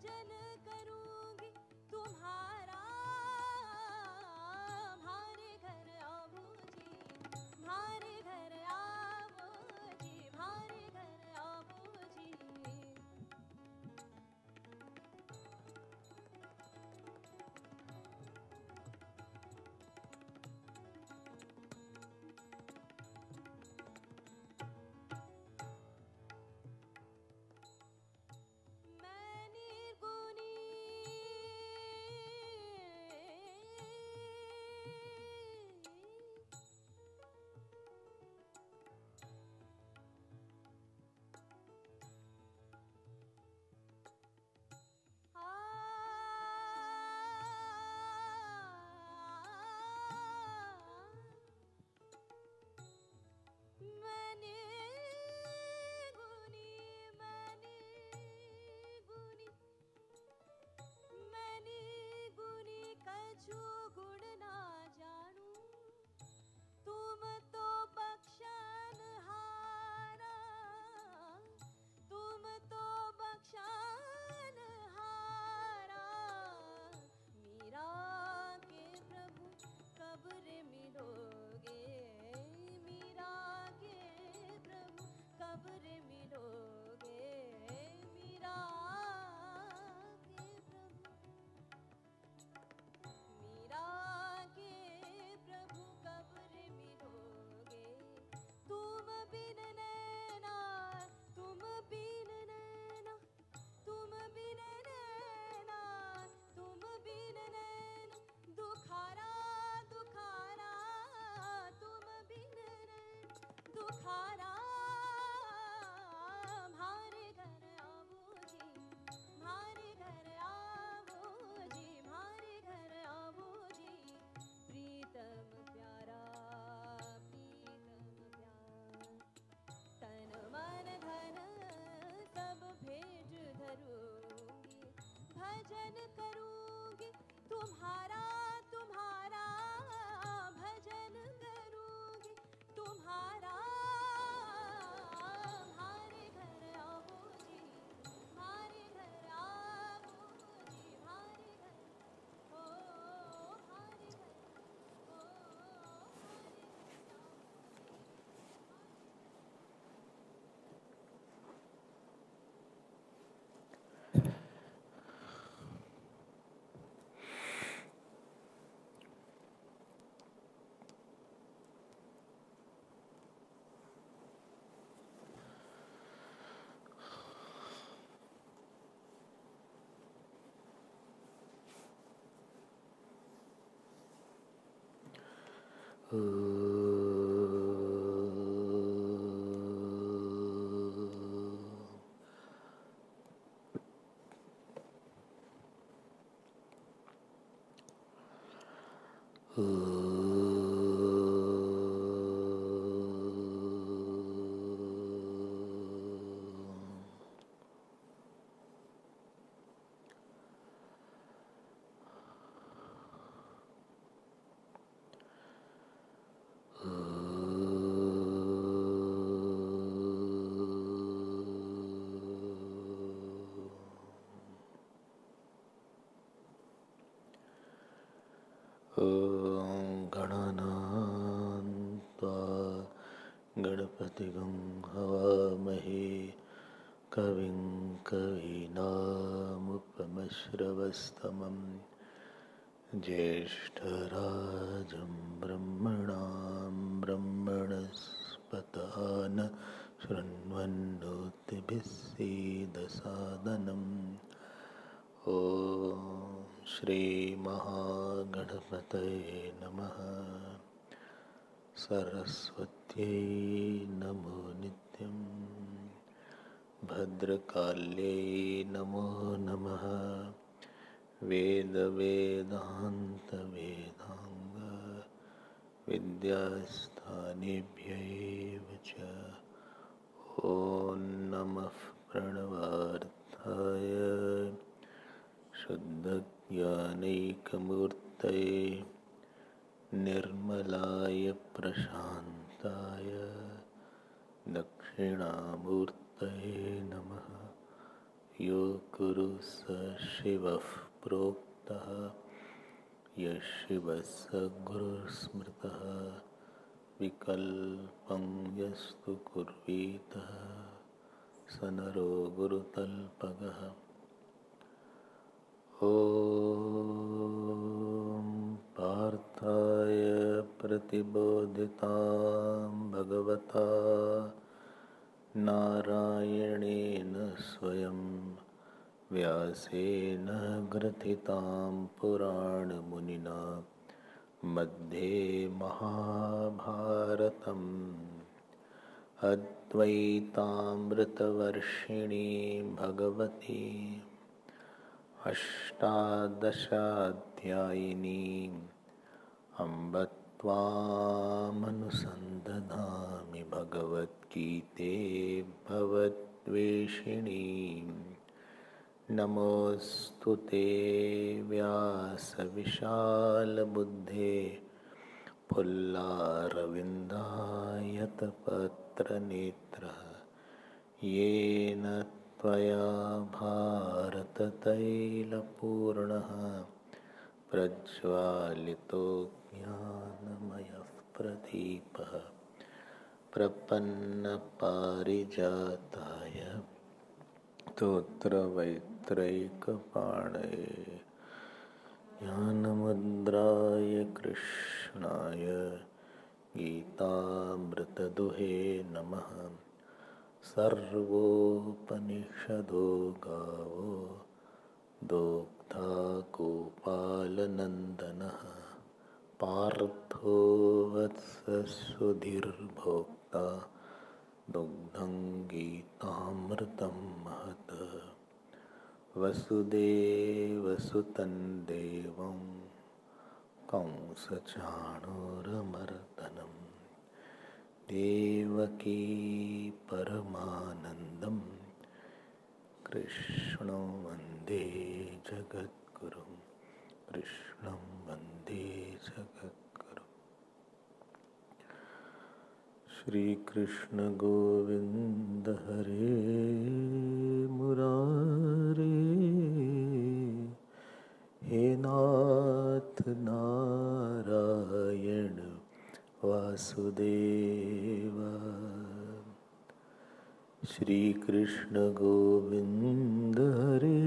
भजन करूंगी तुम्हारा, हमारे घर आओ जी, हमारे घर आओ जी, हमारे घर आओ जी। भजन करूंगी तुम्हारा, तुम्हारा भजन करूंगी तुम्हारा, हमारे घर आओ जी, हमारे घर आओ जी, हमारे घर हो, हमारे घर हो, हमारे घर आओ। गणनान्त्वा गणपतिगं हवामहे कविं कवीनामुपमश्रवस्तमं ज्येष्ठराजं ब्रह्मणां ब्रह्मणस्पतान शृण्वन्नोतिभिः सीदसादनम्। ॐ श्री महागणपतये नमः। सरस्वत्यै नमो नित्यं, भद्रकाल्यै नमो नमः। वेदवेदान्तवेदाङ्ग विद्यास्थानेभ्यैव च ॐ नमः प्रणवार्थाय शुद्धज्ञानैकमूर्तये निर्मलाय प्रशान्ताय दक्षिणामूर्तये नमः। यो कुरु स शिवः प्रोक्तः यः शिवः स गुरुस्मृतः विकल्पं यस्तु कुर्वीतः स नरो गुरुतल्पगः। ॐ पार्थाय प्रतिबोधितां भगवता नारायणेन स्वयं व्यासेन ग्रथितां पुराणमुनिना मध्ये महाभारतम् अद्वैतामृतवर्षिणीं भगवती अष्टादशाध्यायिनीम् अम्ब त्वामनुसन्दधामि भगवद्गीते भवद्वेषिणीम्। नमोऽस्तु ते व्यासविशालबुद्धे फुल्लारविन्दायतपत्रनेत्रः येन त्वया भारततैलपूर्णः प्रज्वालितो ज्ञानमयः प्रदीपः प्रपन्नपारिजाताय स्तोत्रवैत्रैकपाणये ज्ञानमुद्राय कृष्णाय गीतामृतदुहे नमः। सर्वोपनिषदो गावो दोग्धा गोपालनन्दनः पार्थो वत्ससुधीर्भोक्ता दुग्धं गीतामृतं महत्। वसुदेवसुतं देवं कंसचाणूरमर्दनं देवकी परमानन्दं कृष्णं वन्दे जगद्गुरुं कृष्णं वन्दे जगद्गुरुं। श्री कृष्ण गोविंद हरे मुरारे हे नाथ नारायण वासुदेव। श्री कृष्ण गोविंद हरे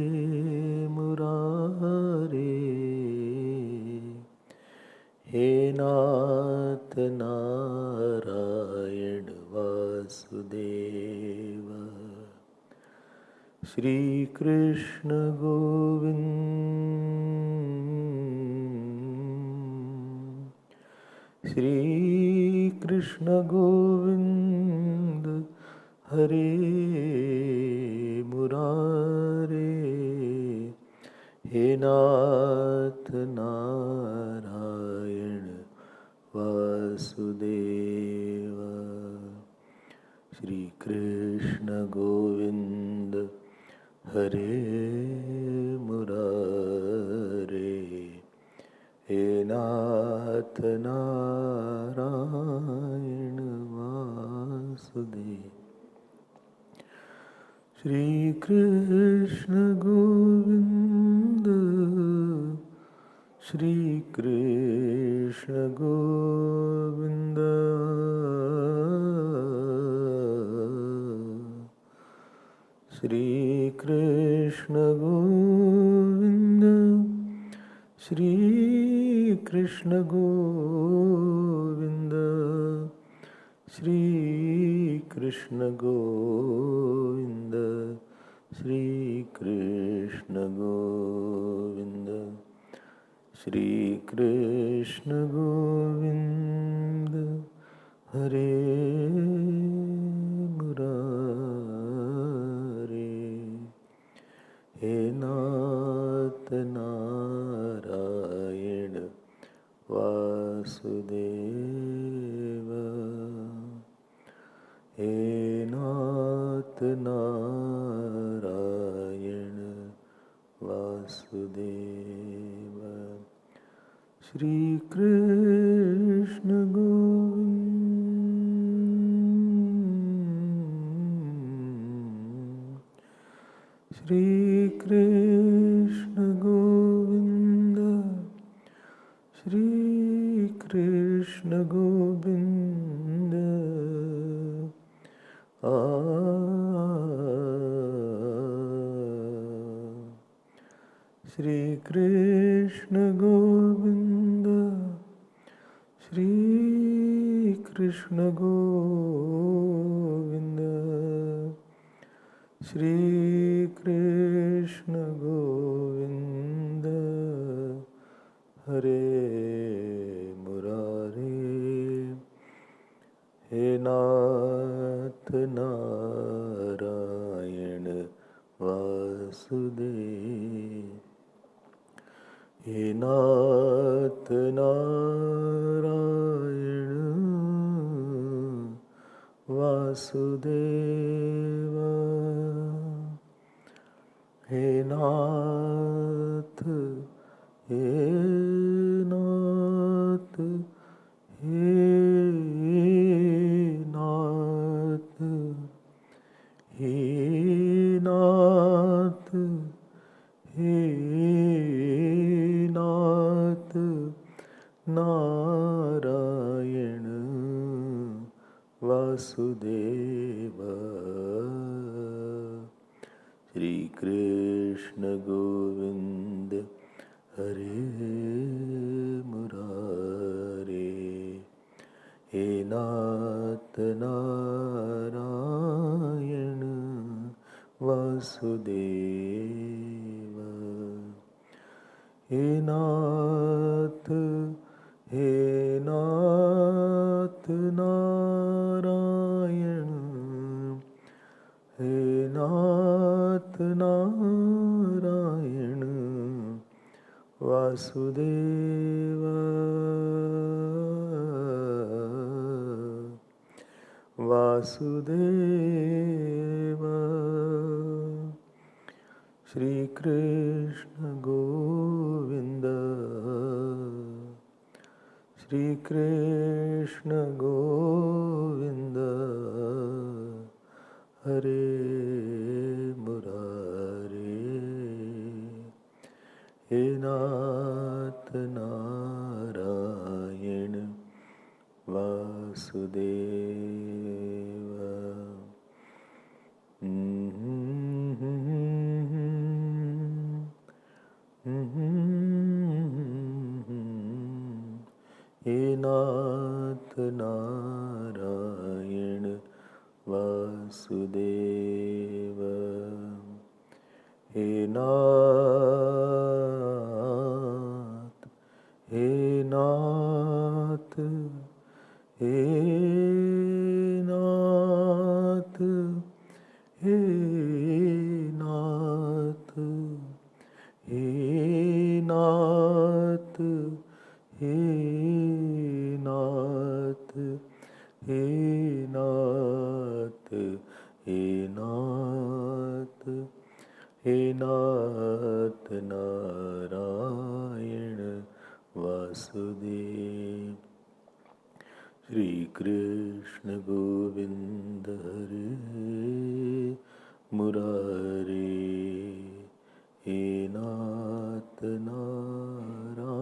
मुरारे हे नाथ नारायण वासुदेव। श्री कृष्ण गोविंद श्री कृष्ण गोविंद हरे मुरारे हे नाथ नारायण वासुदेव। श्री कृष्ण गोविंद हरे मुरारे हे नाथ नारायण वासुदेव। श्री कृष्ण गोविंद श्री कृष्ण गोविंद श्री कृष्ण गोविंद श्री कृष्ण गोविंद श्री कृष्ण गोविंद श्री कृष्ण गोविंद श्री कृष्ण गोविंद हरे मुरारे हे नाथ नारायण वासुदेव। हे नाथ Narayan Vasudev. Shri Krishna Govind Shri Krishna Govinda, Shri Krishna Govinda, Shri Krishna Govinda, Shri Krishna Govinda, Shri Krishna Govinda, Hare Murari, He Nath Narayana Vasudev, He Nath Narayana Vasudeva, He Nath, He Nath, He Nath, He Nath, He Nath, Narayana Vasudeva, Shri Krishna Govinda, Hare Murari, He Nath Narayana Vasudeva, He Nath, He Nath Narayana, He Nath Narayana Vasudeva, Vasudeva, Shri Krishna Govinda, Shri Krishna Govinda, Hare Murari, He Nath Narayana Vasudeva. He Nath Narayana Vasudeva, He Nath, He Nath, He Nath, He Nath, He Nath, He Nath, He Nath, He Nath, He Nath Narayana Vasudeva, Shri Krishna Govinda, Hare Murari, He Nath Narayana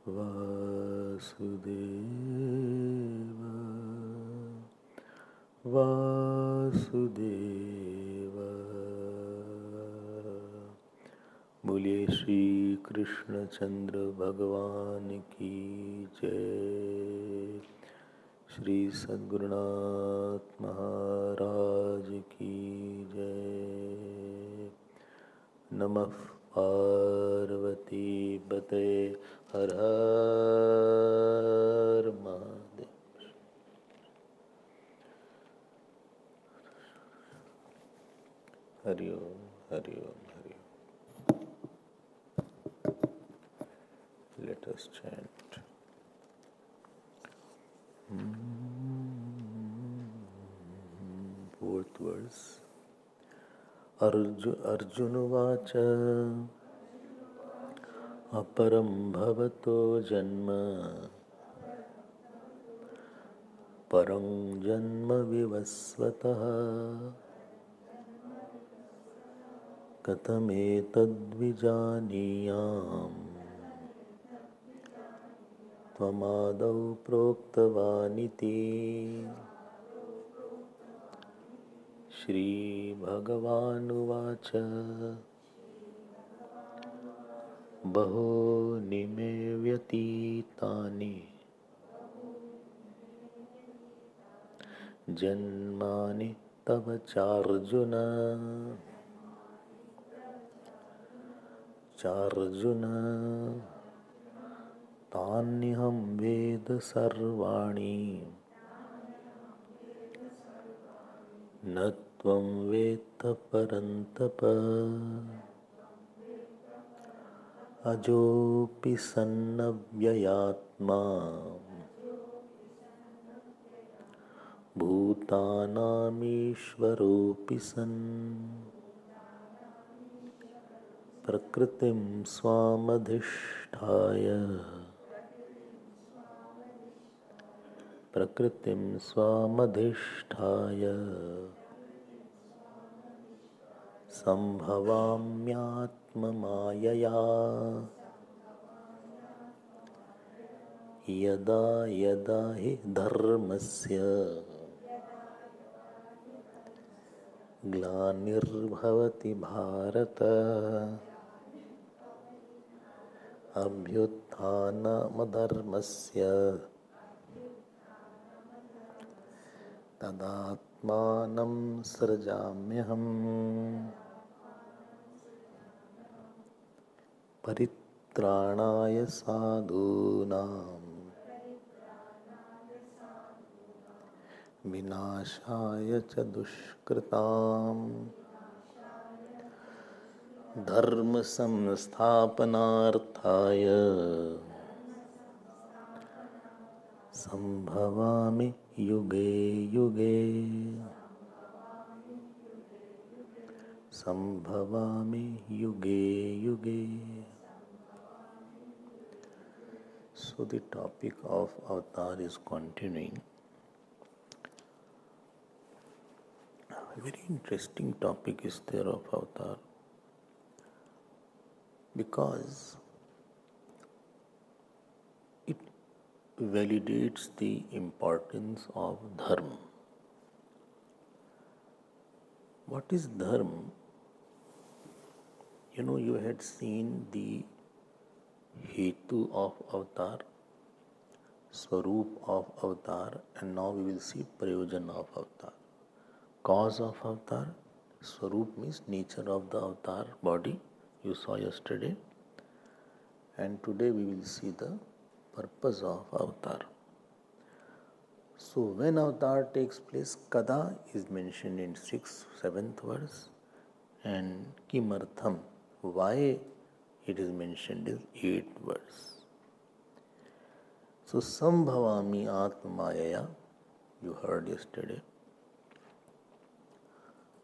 Vasudeva, Vasudeva. बोलिए श्री कृष्ण चंद्र भगवान की जय, श्री सद्गुरुनाथ महाराज की जय। नमः पार्वती बते, हर हर महादेव। हरि ओम, हरि ओम, हरि ओम। Let us chant. Fourth verse. Arjunavacha aparam bhavato janma parang janma vivasvatah कथमेतद्विजानीयाम् त्वमादौ प्रोक्तवानिति। श्रीभगवानुवाच बहूनि मे व्यतीतानि जन्मानि तव चार्जुन तान्यहं वेद सर्वाणि न त्वं वेत्त परन्तप। अजोऽपि सन्नव्ययात्मा भूतानामीश्वरोऽपि सन् प्रकृतिं स्वामधिष्ठाय सम्भवाम्यात्ममायया यदा यदा हि धर्मस्य ग्लानिर्भवति भारत अभ्युत्थानमधर्मस्य तदात्मानं सृजाम्यहम्। परित्राणाय साधूनां विनाशाय च दुष्कृतां धर्म संस्थापनार्थाय संभवामि युगे युगे So the topic of avatar is continuing. A very interesting topic is there of avatar, because it validates the importance of Dharma. What is Dharma? You had seen the Hetu of avatar, Swarup of avatar, and now we will see Prayojan of avatar. Cause of avatar, Swarup means nature of the avatar body, you saw yesterday, and today we will see the purpose of avatar. So when avatar takes place, Kada is mentioned in 6th, 7th verse, and Kimartham, why it is mentioned is 8th verse. So Sambhavami Atmayaya, you heard yesterday.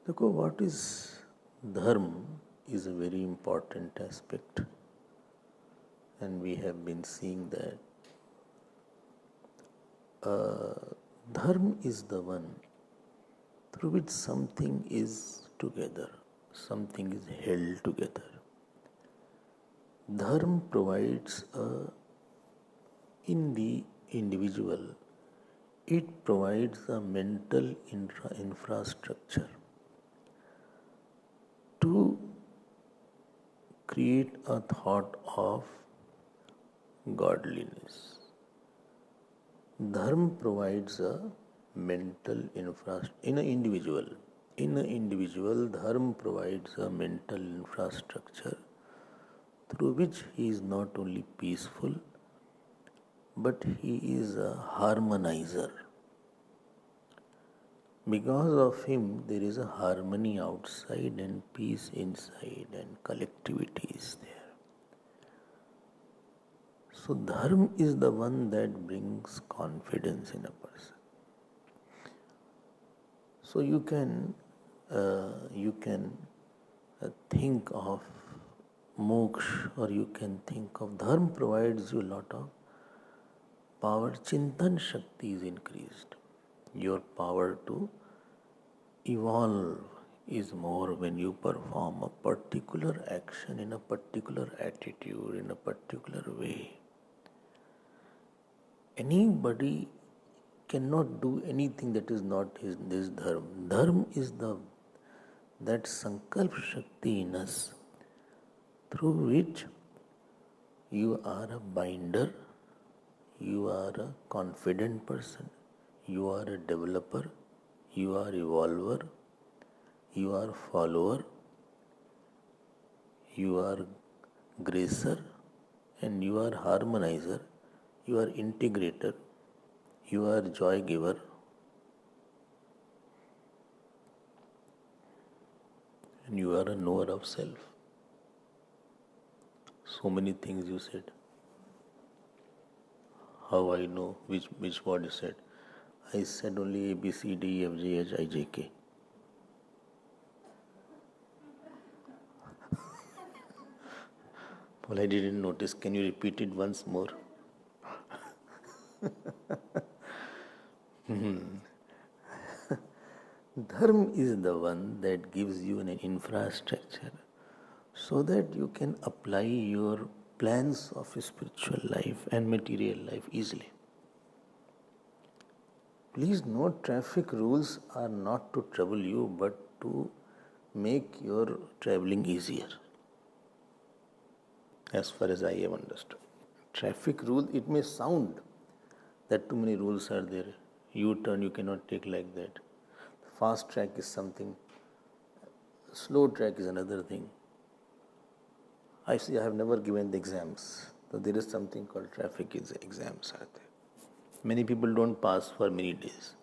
Look, what is Dharma is a very important aspect, and we have been seeing that Dharma is the one through which something is together, something is held together. Dharma provides in the individual, it provides a mental infrastructure to create a thought of godliness. Dharma provides a mental infrastructure in an individual. In an individual, Dharma provides a mental infrastructure through which he is not only peaceful, but he is a harmonizer. Because of him, there is a harmony outside and peace inside, and collectivity is there. So Dharma is the one that brings confidence in a person. So you can think of moksha, or you can think of Dharma provides you a lot of power. Chintan Shakti is increased. Your power to evolve is more when you perform a particular action in a particular attitude, in a particular way. Anybody cannot do anything that is not this Dharma. Dharma is that Sankalp Shakti in us, through which you are a binder, you are a confident person, you are a developer, you are evolver, you are follower, you are gracer, and you are harmonizer, you are integrator, you are joy giver, and you are a knower of self. So many things you said. How I know which word you said? I said only A, B, C, D, E, F, G, H, I, J, K. Well, I didn't notice. Can you repeat it once more? Dharma is the one that gives you an infrastructure so that you can apply your plans of spiritual life and material life easily. Please note, traffic rules are not to trouble you but to make your traveling easier. As far as I have understood. Traffic rule, it may sound that too many rules are there. U-turn you cannot take like that. Fast track is something. Slow track is another thing. I see, I have never given the exams. So there is something called traffic exams are there. Many people don't pass for many days.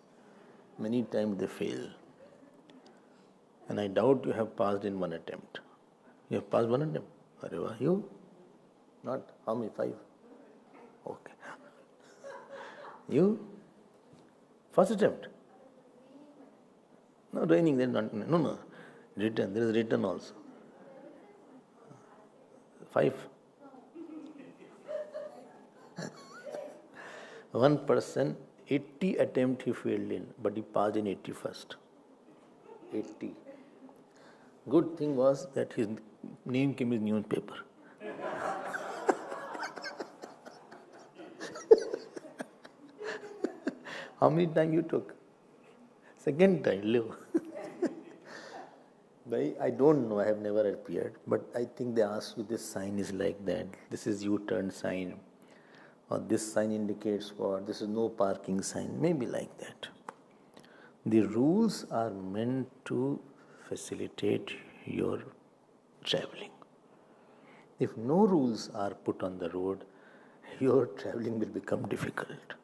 Many times they fail. And I doubt you have passed in one attempt. You have passed one attempt? Areva, you? Not? How many? 5? Okay. You? First attempt? No, raining, then not. No. Written. There is written also. 5. One person, 80 attempt he failed in, but he passed in 81st. 80. Good thing was that his name came in newspaper. How many times you took? Second time, live. I don't know, I have never appeared, but I think they ask you this sign is like that. This is U-turn sign. Or this sign indicates what? This is no parking sign. Maybe like that. The rules are meant to facilitate your traveling. If no rules are put on the road, your traveling will become difficult.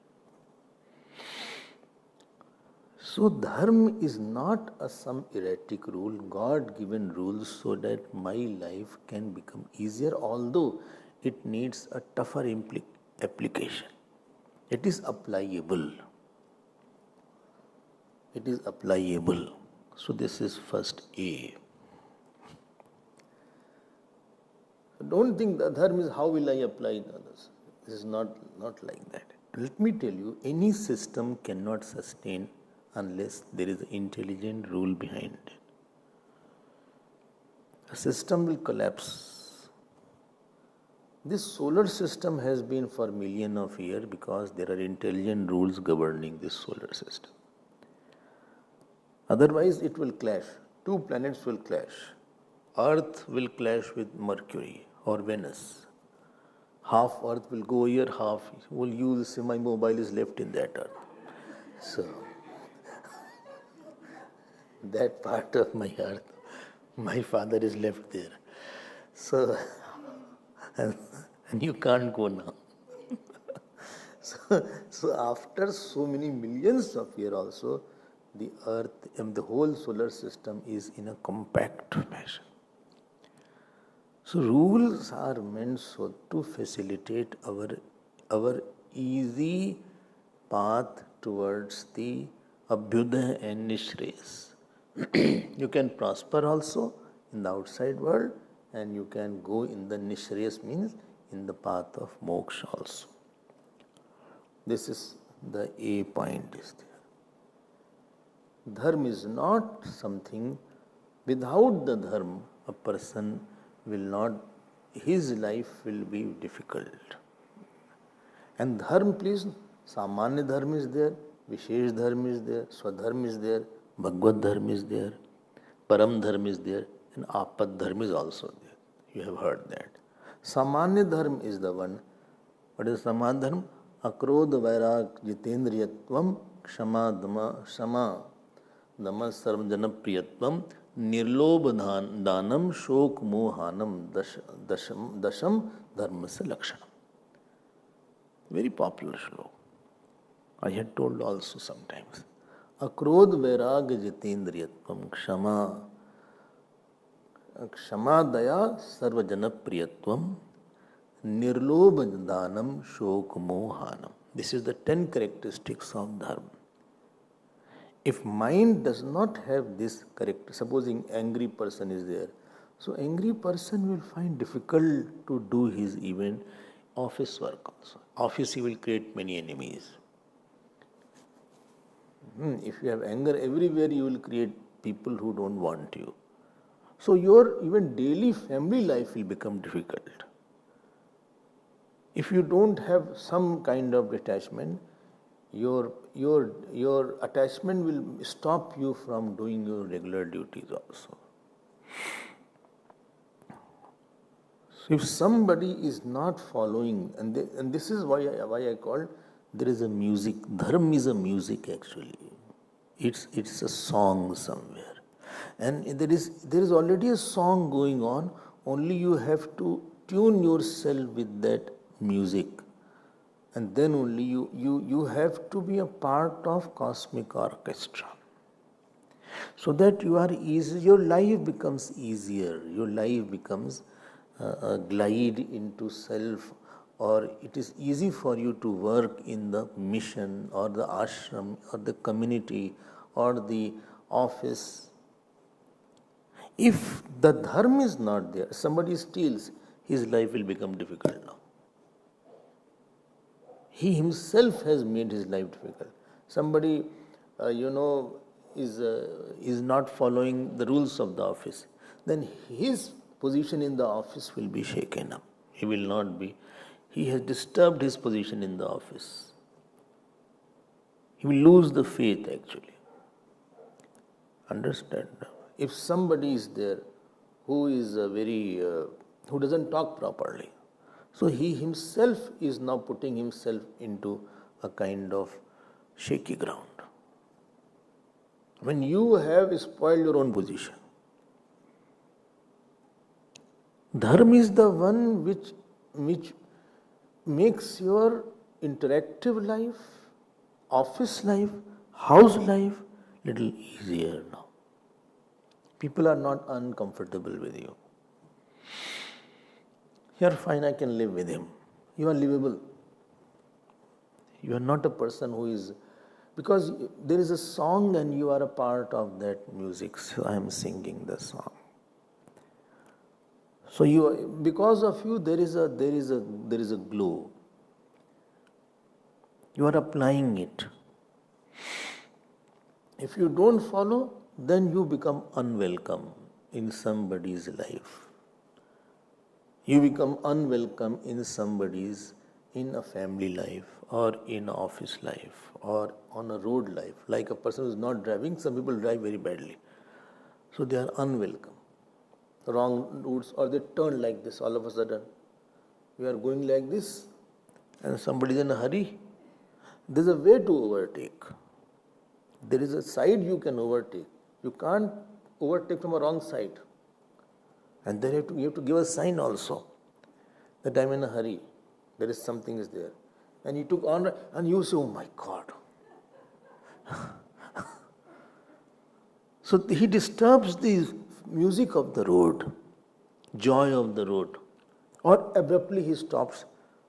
So Dharma is not some erratic rule, God-given rules so that my life can become easier, although it needs a tougher application. It is applicable. It is applicable. So this is first A. Don't think that Dharma is how will I apply in others. This is not like that. Let me tell you, any system cannot sustain unless there is an intelligent rule behind it. A system will collapse. This solar system has been for millions of years because there are intelligent rules governing this solar system. Otherwise, it will clash. 2 planets will clash. Earth will clash with Mercury or Venus. Half Earth will go here, half will use semi-mobile is left in that Earth. So, that part of my Earth, my father is left there. So, and you can't go now. So after so many millions of years also, the Earth and the whole solar system is in a compact fashion. So rules are meant so to facilitate our easy path towards the Abhyudaya and Nishreyas. You can prosper also in the outside world and you can go in the Nishreyas, means in the path of moksha also. This is the A point is there. Dharma is not something Without the Dharma, a person will not, his life will be difficult. And Dharma, please, Samanya Dharma is there, Vishesh Dharma is there, Swadharma is there, Bhagavad Dharma is there, Param Dharma is there, and Apad Dharma is also there. You have heard that. Samanya Dharma is the one. What is Samanya Dharma? Akrodh Vairag Jitendriyatvam Kshama Dama Sarvajana Priyatvam Nirlobh Danam Shok Mohanam Dasham Dharma Se Lakshanam. Very popular shloka. I had told also sometimes. Akrodh Vairag Jitendriyatvam Kshama Daya Sarvajana Priyatvam Nirlobh Danam Shok Mohanam. This is the 10 characteristics of Dharma. If mind does not have this character, supposing angry person is there, so angry person will find difficult to do his even office work also. Office he will create many enemies. If you have anger everywhere, you will create people who don't want you. So your even daily family life will become difficult. If you don't have some kind of detachment, your attachment will stop you from doing your regular duties also. So if somebody is not following, and this is why I call there is a music. Dharma is a music actually. It's a song somewhere, and there is already a song going on. Only you have to tune yourself with that music, and then only you have to be a part of cosmic orchestra, so that you are easy. Your life becomes easier. Your life becomes a glide into self, or it is easy for you to work in the mission or the ashram or the community or the office. If the dharma is not there, somebody steals, his life will become difficult now. He himself has made his life difficult. Somebody, is not following the rules of the office, then his position in the office will be shaken up. He will not be. He has disturbed his position in the office. He will lose the faith actually. Understand? If somebody is there who is who doesn't talk properly, so he himself is now putting himself into a kind of shaky ground. When you have spoiled your own position, Dharma is the one which makes your interactive life, office life, house life little easier now. People are not uncomfortable with you. You are fine, I can live with him. You are livable. You are not a person who is, because there is a song and you are a part of that music. So I am singing the song. So because of you, there is a glow. You are applying it. If you don't follow, then you become unwelcome in somebody's life. You become unwelcome in a family life, or in office life, or on a road life. Like a person who is not driving, some people drive very badly. So they are unwelcome. Wrong routes, or they turn like this all of a sudden. You are going like this, and somebody is in a hurry. There is a way to overtake. There is a side you can overtake. You can't overtake from a wrong side. And then you have to give a sign also that I am in a hurry. There is something is there. And you took on, and you say, oh my God. So he disturbs the music of the road, joy of the road. Or abruptly he stops.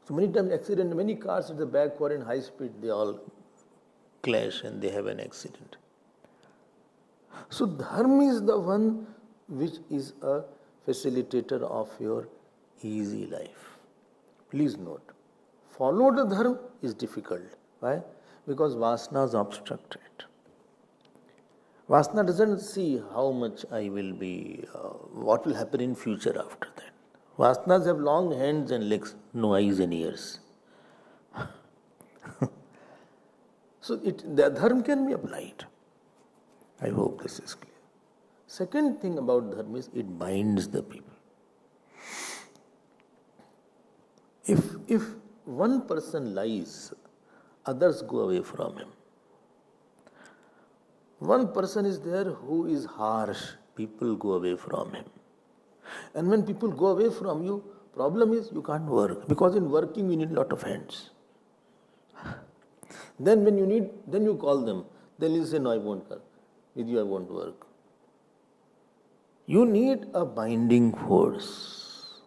So many times accident, many cars at the back who are in high speed, they all clash and they have an accident. So Dharma is the one which is a facilitator of your easy life. Please note, follow the Dharma is difficult. Why? Because vasanas obstruct it. Vasana doesn't see how much I will be, what will happen in future after that. Vasanas have long hands and legs, no eyes and ears. So the dharma can be applied. I hope this is clear. Second thing about dharma is it binds the people. If one person lies, others go away from him. One person is there who is harsh, people go away from him. And when people go away from you, problem is you can't work, because in working you need a lot of hands. Then when you need, then you call them. Then you say, no, I won't come. With you I won't work. You need a binding force.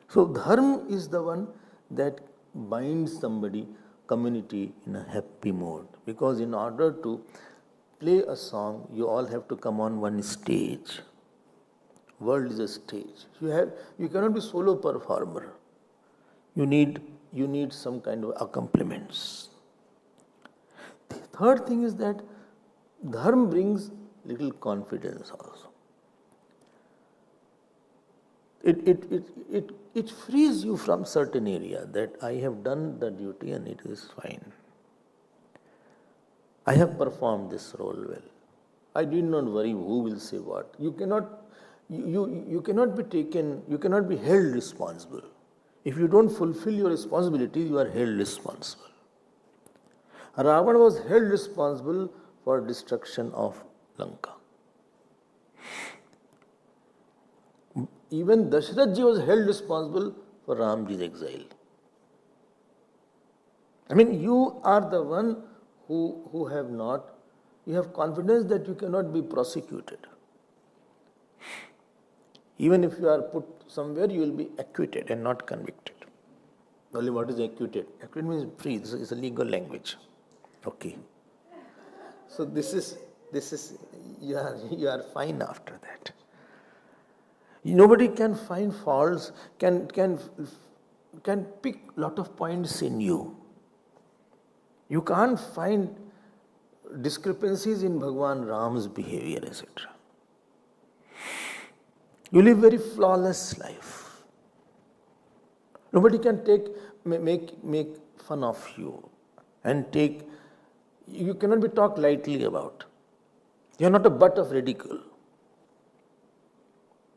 So dharma is the one that binds somebody, community in a happy mode. Because in order to play a song, you all have to come on one stage. World is a stage. You cannot be solo performer. You need some kind of accompaniments. The third thing is that dharma brings little confidence also. It frees you from certain area that I have done the duty and it is fine. I have performed this role well. I did not worry who will say what. You cannot be taken, you cannot be held responsible. If you don't fulfill your responsibility, you are held responsible. Ravana was held responsible for destruction of Lanka. Even Dasharath ji was held responsible for Ramji's exile. I mean, you are the one who have not, you have confidence that you cannot be prosecuted. Even if you are put somewhere, you will be acquitted and not convicted. Only what is acquitted? Acquitted means free. This is a legal language. Okay. So this is you are fine after that. Nobody can find faults, can pick lot of points in you. You can't find discrepancies in Bhagwan Ram's behavior, etc. You live very flawless life. Nobody can make fun of you and you cannot be talked lightly about. You are not a butt of ridicule.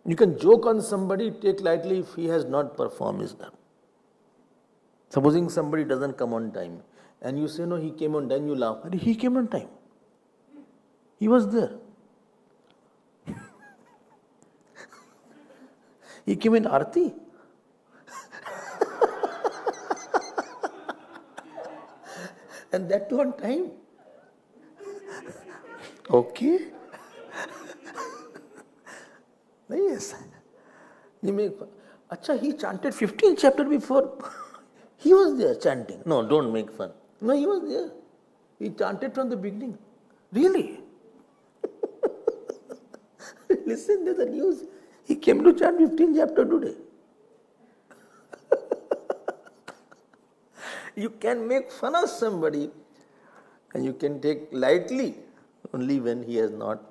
You can joke on somebody, take lightly if he has not performed his dharma. Supposing somebody doesn't come on time and you say, no, he came on time, you laugh. He came on time. He was there. He came in Aarti. And that too on time. Okay. Yes. You make. Acha, he chanted 15th chapter before. He was there chanting. No, don't make fun. No, he was there. He chanted from the beginning. Really? Listen to the news. He came to chant 15th chapter today. You can make fun of somebody and you can take lightly only when he is not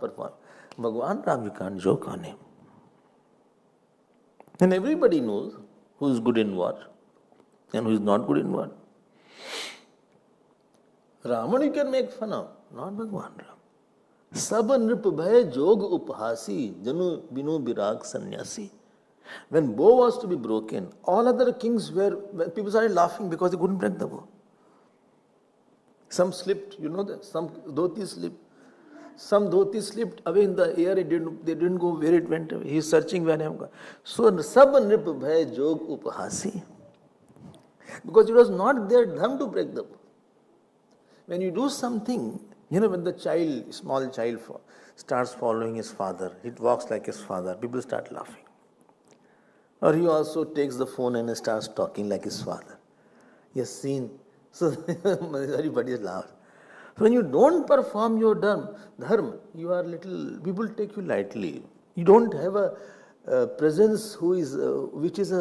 performed. Bhagwan Ram, you can't joke on him. And everybody knows who is good in what and who is not good in what. Raman you can make fun of, not Bhagwan Ram. Sab nrip bhai jog uphasi, janu binu birag sannyasi. When bow was to be broken, all other kings people started laughing because they couldn't break the bow. Some slipped, you know that, some dhoti slipped. Some dhoti slipped away in the air, they didn't go where it went away. He's searching where I am going. So, sab nrip bhai jog uphasi. Because it was not their dharma to break the bow. When you do something, when the small child starts following his father, it walks like his father, people start laughing. Or he also takes the phone and starts talking like his father. He has seen. So everybody laughs. So when you don't perform your dharma, you are people take you lightly. You don't have a presence which is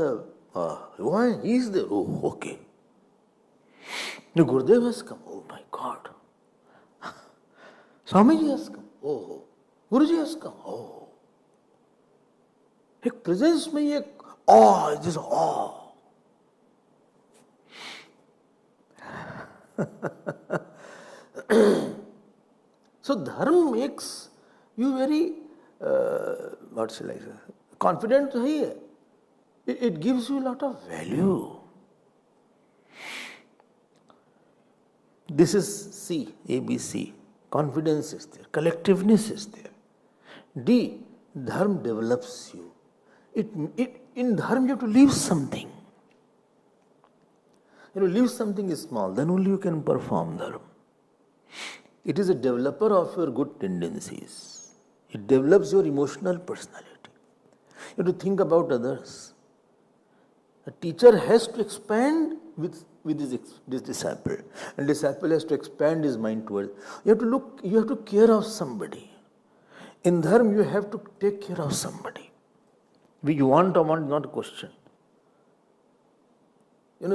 why? He is there. Oh, okay. The Gurudev has come. Oh my God. Swamiji has come. Oh. Guruji has come. Oh. एक presence में ये awe, this awe. So dharma makes you very, what shall I say, confident. It gives you a lot of value. This is C, A, B, C. Confidence is there. Collectiveness is there. D, dharma develops you. In dharma you have to leave something. Leave something small, then only you can perform dharma. It is a developer of your good tendencies. It develops your emotional personality. You have to think about others. A teacher has to expand with this disciple, and disciple has to expand his mind towards. You have to care of somebody. In dharma, you have to take care of somebody. You want or want, not a question.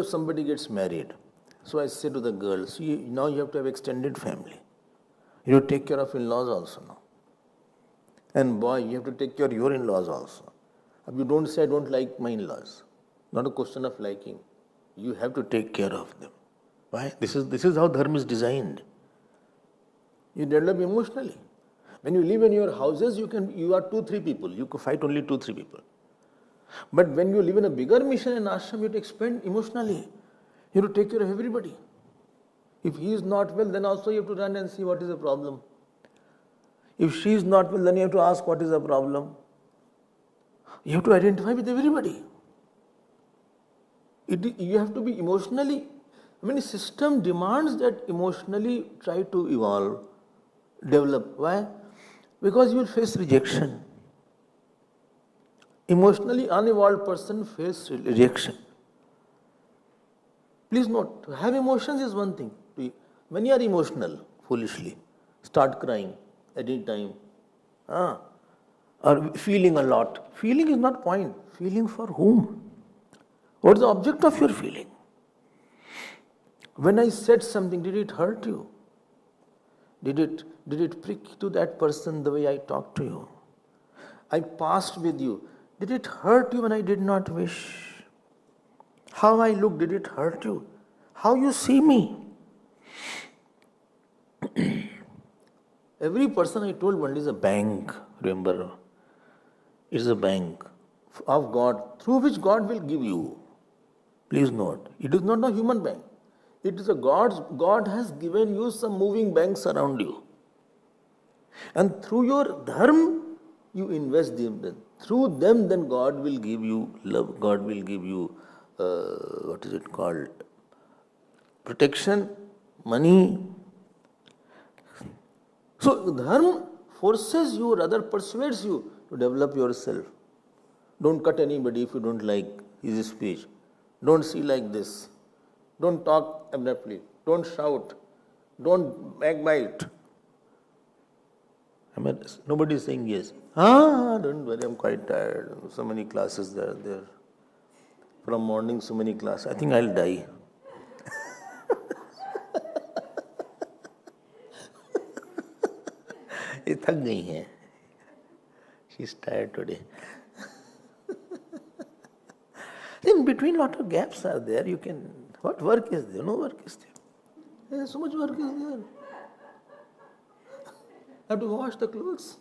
Somebody gets married. So I say to the girl, see, now you have to have extended family. You have to take care of in-laws also now. And boy, you have to take care of your in-laws also. You don't say, I don't like my in-laws. Not a question of liking. You have to take care of them. Why? This is how dharma is designed. You develop emotionally. When you live in your houses, you are 2-3 people. You can fight only 2-3 people. But when you live in a bigger mission in ashram, you have to expand emotionally. You have to take care of everybody. If he is not well, then also you have to run and see what is the problem. If she is not well, then you have to ask what is the problem. You have to identify with everybody. You have to be emotionally, system demands that emotionally try to evolve, develop. Why? Because you will face rejection. Emotionally unevolved person face rejection. Please note, to have emotions is one thing. When you are emotional, foolishly, start crying at any time, or feeling a lot. Feeling is not point. Feeling for whom? What is the object of your feeling? When I said something, did it hurt you? Did it prick to that person the way I talked to you? I passed with you. Did it hurt you when I did not wish? How I look, did it hurt you? How you see me? Every person I told one is a bank, remember? It's a bank of God, through which God will give you. Please note, it is not a human bank. It is God has given you some moving banks around you. And through your dharma, you invest them. Through them, then God will give you love. God will give you, protection, money. So, dharma forces you, rather persuades you to develop yourself. Don't cut anybody if you don't like his speech. Don't see like this. Don't talk abruptly. Don't shout. Don't backbite. Nobody is saying yes. Don't worry, I'm quite tired. So many classes there. From morning, so many classes. I think I'll die. ये थक गई हैं. She's tired today. In between, lot of gaps are there. You can. What work is there? No work is there. So much work is there. Have to wash the clothes,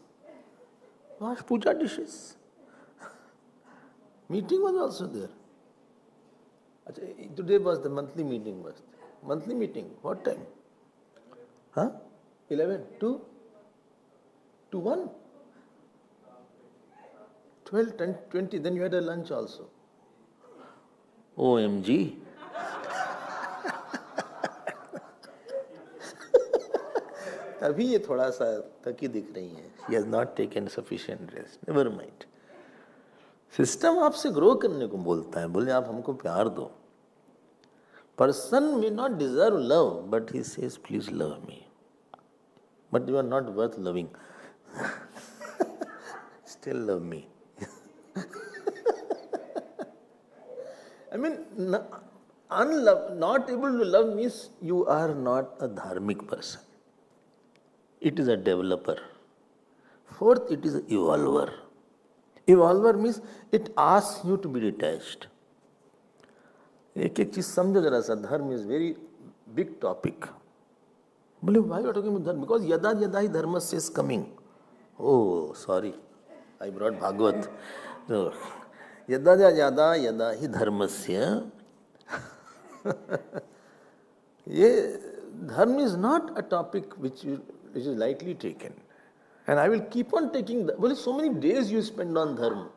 wash puja dishes. Meeting was also there. Today was the monthly meeting. Monthly meeting. What time? 11, 2 to 1, 12, 10, 20. Then you had a lunch also. OMG. अभी ये थोड़ा सा थकी दिख रही है. She has not taken sufficient rest. Never mind. System आपसे grow करने को बोलता है. बोले आप हमको प्यार दो. Person may not deserve love, but he says, please love me. But you are not worth loving. Still love me. not able to love means you are not a dharmic person. it is a developer. Fourth, it is an evolver. Evolver means it asks you to be detached. एक एक चीज समझो जरा सा. धर्म is very big topic. बोले why you are talking about dharma? Because yada yada hi dharmasya is coming. Oh, sorry, I brought Bhagavad. So, yada yada yada hi dharmasya. ये dharma is not a topic which is lightly taken. And I will keep on taking. Well, so many days you spend on dharma.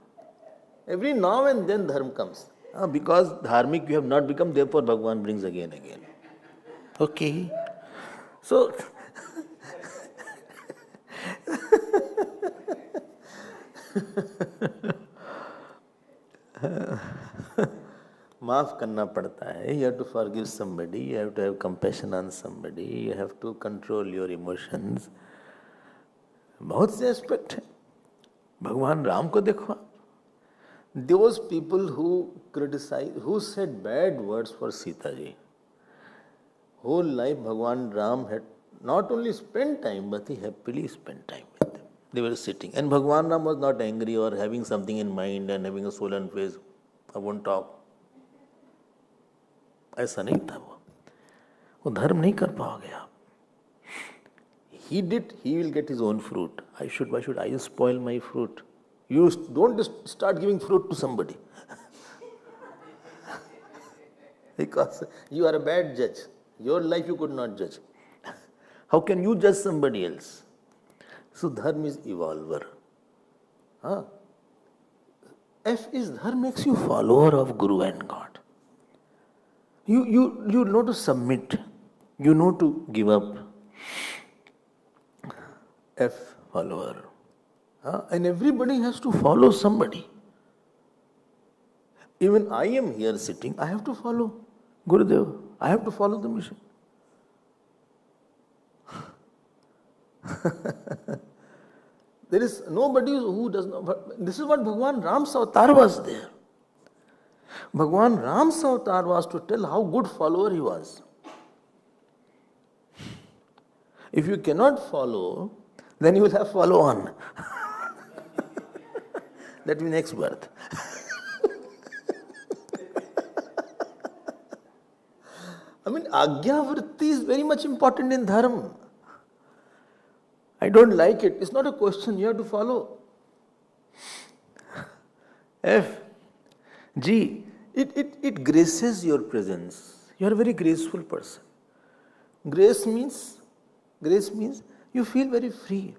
Every now and then dharma comes. Because dharmic you have not become, therefore Bhagavan brings again. Okay. So, माफ करना पड़ता है. You have to forgive somebody. You have to have compassion on somebody. You have to control your emotions. बहुत से aspect है. भगवान राम को देखो. Those people who criticize, who said bad words for Sita ji, whole life Bhagwan Ram had not only spent time, but he happily spent time with them. They were sitting, and Bhagwan Ram was not angry or having something in mind and having a sullen face. I won't talk. ऐसा नहीं था वो धर्म नहीं कर पाओगे आप. He did, he will get his own fruit. Why should I spoil my fruit? You don't start giving fruit to somebody. Because you are a bad judge. Your life you could not judge. How can you judge somebody else? So Dharma is evolver. F is Dharma makes you follower of Guru and God. You know to submit. You know to give up. F, follower. And everybody has to follow somebody. Even I am here sitting, I have to follow Gurudev. I have to follow the mission. There is nobody who does not. This is what Bhagwan Ram's avatar was there. Bhagwan Ram's avatar was to tell how good follower he was. If you cannot follow, then you will have follow on. That will be next birth. I mean, Agyavritti is very much important in Dharma. I don't like it. It's not a question. You have to follow. F. G. It graces your presence. You are a very graceful person. Grace means you feel very free.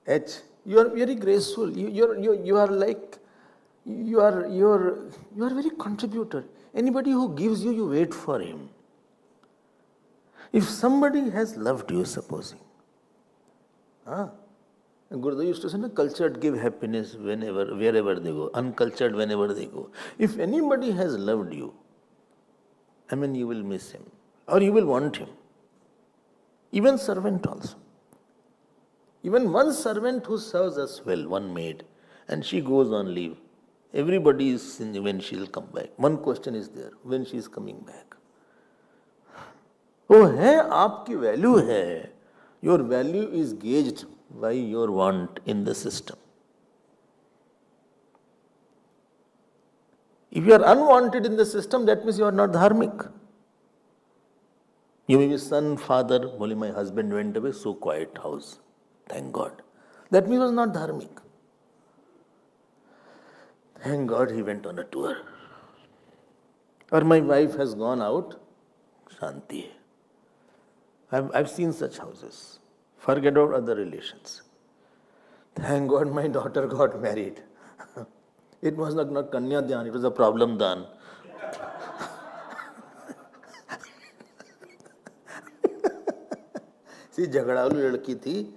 H. You are very graceful. You are like you are very contributor. Anybody who gives you wait for him. If somebody has loved you, supposing, Gurudev used to say, cultured give happiness wherever they go, uncultured whenever they go. If anybody has loved you, I mean, you will miss him or you will want him. Even servant also. Even one servant who serves us well, one maid, and she goes on leave. Everybody is in when she will come back. One question is there, when she is coming back. वो है आपकी value है. Your value is gauged by your want in the system. If you are unwanted in the system, that means you are not dharmic. You may be son, father, only my husband went away, so quiet house. Thank God. That means he was not dharmic. Thank God he went on a tour. Or my wife has gone out, Shanti. I've seen such houses. Forget about other relations. Thank God my daughter got married. It was not Kanya Dhyan, it was a problem Dhan. See, झगड़ालू लड़की थी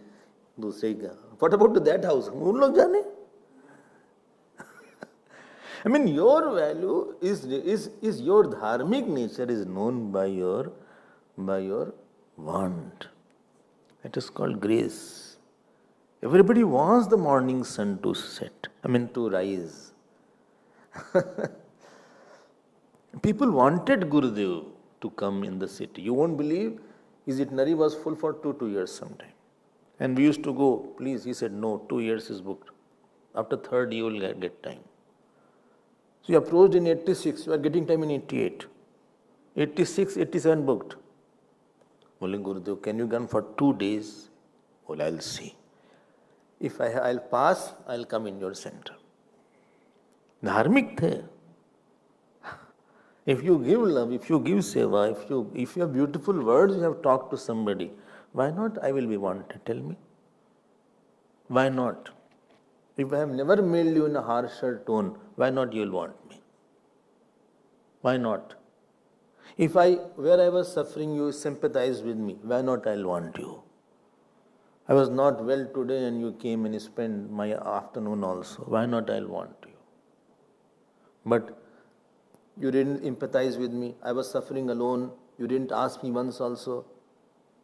दूसरे का. What about that house? उन लोग जाने. I mean, your value is your dharmic nature is known by your want. It is called grace. Everybody wants the morning sun to set. I mean, to rise. People wanted Gurudev to come in the city. You won't believe, His itinerary was full for 2 years sometime. And we used to go, please, he said, no, 2 years is booked. After third, you will get time. So you approached in 86, you are getting time in 88. 86, 87 booked. Bole, Gurudev, can you run for 2 days? Well, I'll see. If I'll pass, I'll come in your center. Dharmik the. If you give love, if you give seva, if you have beautiful words, you have talked to somebody, why not I will be wanted? Tell me. Why not? If I have never mailed you in a harsher tone, why not you will want me? Why not? If where I was suffering, you sympathize with me, why not I will want you? I was not well today and you came and you spent my afternoon also, why not I will want you? But you didn't empathize with me, I was suffering alone, you didn't ask me once also,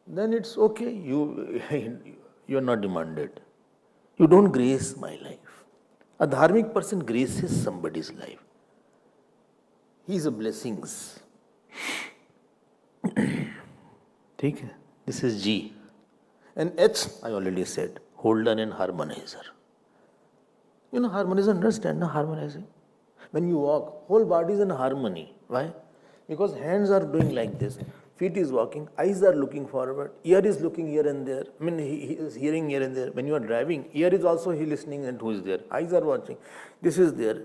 then it's okay, you're not demanded. You don't grace my life. A dharmic person graces somebody's life. He is a blessings. This is G. And H, I already said, holder and harmonizer. You know, harmonizer, understand, no? Harmonizing. When you walk, whole body is in harmony. Why? Because hands are doing like this. Feet is walking, eyes are looking forward, ear is looking here and there. I mean, he is hearing here and there. When you are driving, ear is also he listening and who is there. Eyes are watching. This is there.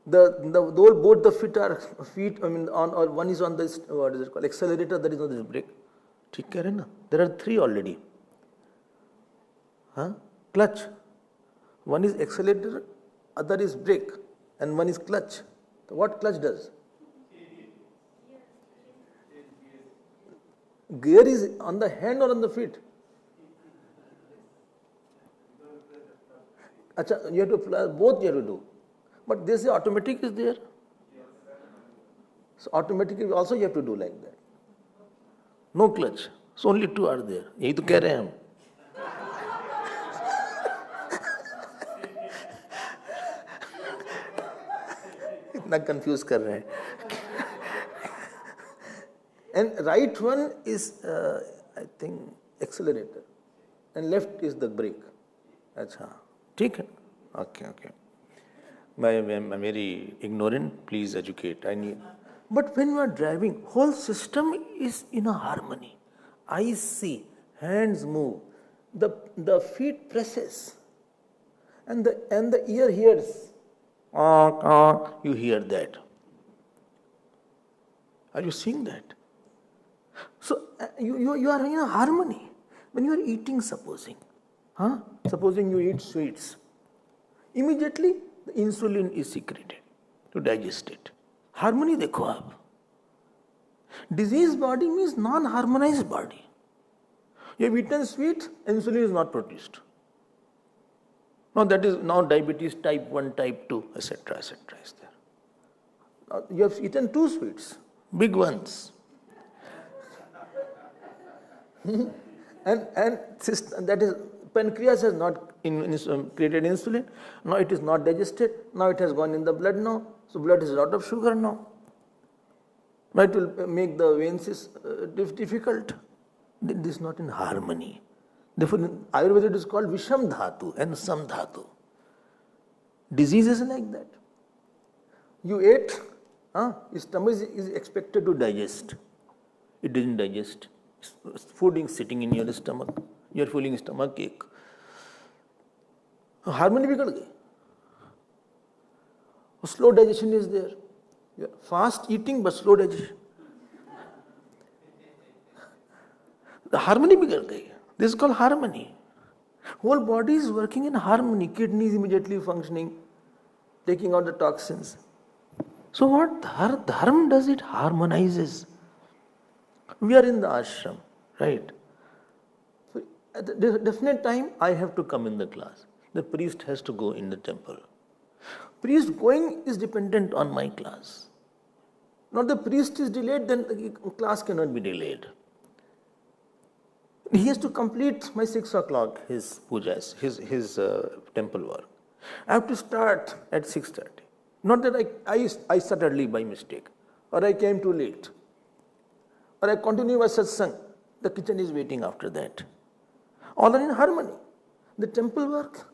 Both the feet, I mean, or one is on this, what is it called, accelerator, that is on this brake. There are 3 already. Clutch. One is accelerator, other is brake, and one is clutch. So what clutch does? Gear is on the hand or on the feet? Achha, you have to both you have to do. But they say automatic is there. So automatically also you have to do like that. No clutch. So only 2 are there. यही तो कह रहे हैं हम. इतना confuse कर रहे हैं. And right one is, I think, accelerator. And left is the brake. Achha. ठीक है? Okay. I'm very ignorant. Please educate. But when you are driving, whole system is in a harmony. Eyes see, hands move, the feet presses, and the ear hears. You hear that. Are you seeing that? So you are in a harmony. When you are eating, supposing you eat sweets, immediately the insulin is secreted to digest it. Harmony देखो आप. Diseased body means non-harmonized body. You have eaten sweet, insulin is not produced. Now diabetes type 1, type 2, etc. is there. Now you have eaten 2 sweets, big ones. and system, that is, pancreas has not created insulin. Now it is not digested. Now it has gone in the blood now. So blood is a lot of sugar now. Now it will make the veins difficult. This is not in harmony. Therefore, in Ayurveda it is called Visham Dhatu and Sam Dhatu. Disease is like that. You ate, your stomach is expected to digest. It didn't digest. Food is sitting in your stomach. You are feeling stomach ache. Harmony बिगड़ गई. Slow digestion is there. Fast eating but slow digestion. The harmony बिगड़ गई. This is called harmony. Whole body is working in harmony. Kidneys immediately functioning, taking out the toxins. So what Dharm does, it harmonizes. We are in the ashram, right? So at the definite time, I have to come in the class. The priest has to go in the temple. Priest going is dependent on my class. Not the priest is delayed, then the class cannot be delayed. He has to complete my 6 o'clock, his pujas, his temple work. I have to start at 6:30. Not that I start early by mistake, or I came too late, or I continue my satsang. the kitchen is waiting after that. All are in harmony. The temple work,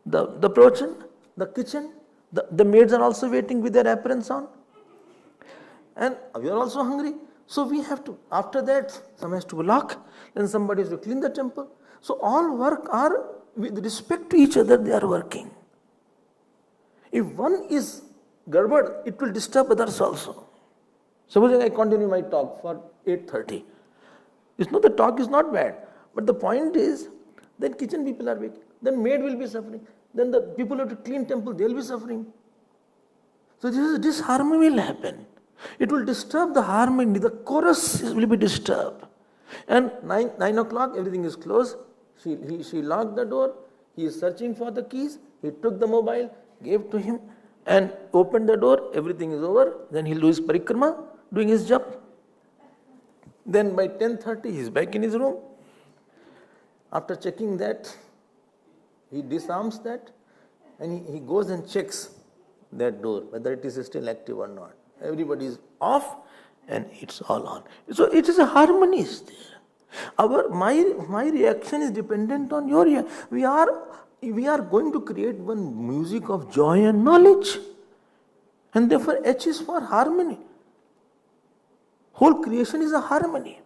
the procession, the kitchen, the maids are also waiting with their aprons on. And we are also hungry. So we have to, after that, some has to lock, then somebody has to clean the temple. So all work are, with respect to each other, they are working. If one is garbad, it will disturb others also. Supposing I continue my talk for 8:30. It's not, the talk is not bad. But the point is, then kitchen people are waiting. Then maid will be suffering. Then the people have to clean temple, they will be suffering. So this disharmony will happen. It will disturb the harmony. The chorus will be disturbed. And 9 o'clock, everything is closed. She locked the door. He is searching for the keys. He took the mobile, gave to him, and opened the door. Everything is over. Then he'll do his parikrama, doing his job. Then by 10:30, he's back in his room. After checking that, he disarms that, and he goes and checks that door, whether it is still active or not. Everybody is off, and it's all on. So it is a harmony is there. My reaction is dependent on your reaction. We are going to create one music of joy and knowledge, and therefore H is for harmony. Whole creation is a harmony.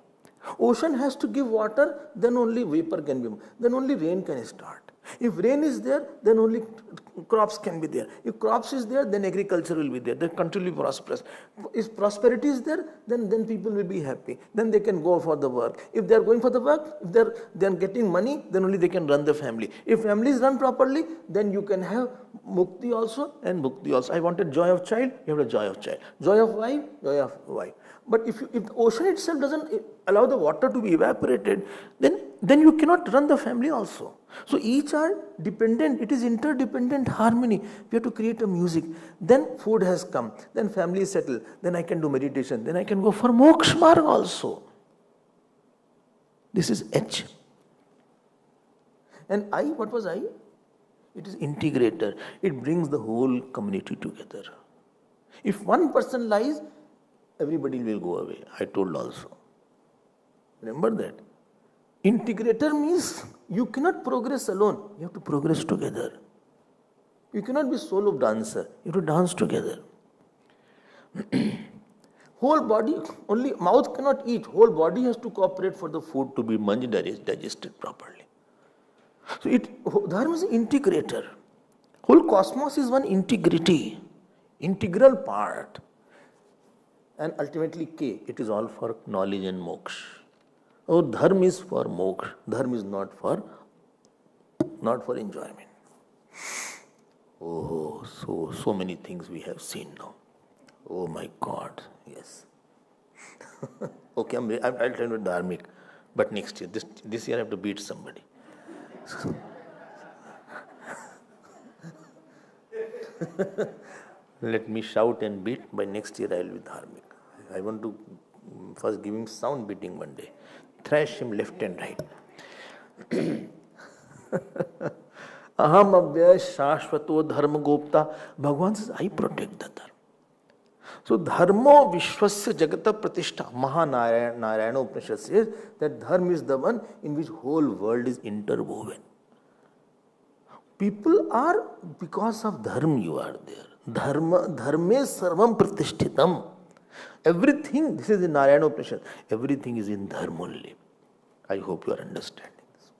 Ocean has to give water, then only vapor can be, then only rain can start. If rain is there, then only crops can be there. If crops is there, then agriculture will be there. The country will be prosperous. If prosperity is there, then people will be happy. Then they can go for the work. If they are going for the work, if they are getting money, then only they can run the family. If family is run properly, then you can have mukti also and bhukti also. I wanted joy of child, you have the joy of child. Joy of wife, joy of wife. But if the ocean itself doesn't allow the water to be evaporated, then you cannot run the family also. So each are dependent. It is interdependent harmony. We have to create a music. Then food has come. Then family is settled. Then I can do meditation. Then I can go for moksha marg also. This is H. And I, what was I? It is integrator. It brings the whole community together. If one person lies, everybody will go away. I told also. Remember that. Integrator means you cannot progress alone. You have to progress together. You cannot be solo dancer. You have to dance together. Whole body, only mouth cannot eat. Whole body has to cooperate for the food to be digested properly. So Dharma is an integrator. Whole cosmos is one integrity, integral part. And ultimately K, it is all for knowledge and moksha. Oh, Dharm is for moksha. Dharm is not for enjoyment. Oh, so many things we have seen now. Oh my God, yes. Okay, I'll tell you dharmic, but next year, this year I have to beat somebody. Let me shout and beat. By next year I will be dharmic. I want to first give him sound beating one day. Thrash him left and right. Aham avyaya shashvato dharma gopta. Bhagavan says, I protect the dharma. So dharma vishwasya jagata pratishtha. Mahanarayana Upanishad says that dharma is the one in which whole world is interwoven. People are, because of dharma you are there. Dharme sarvam pratishtitam. Everything, this is in Narayana Upanishad, everything is in dharma only. I hope you are understanding this.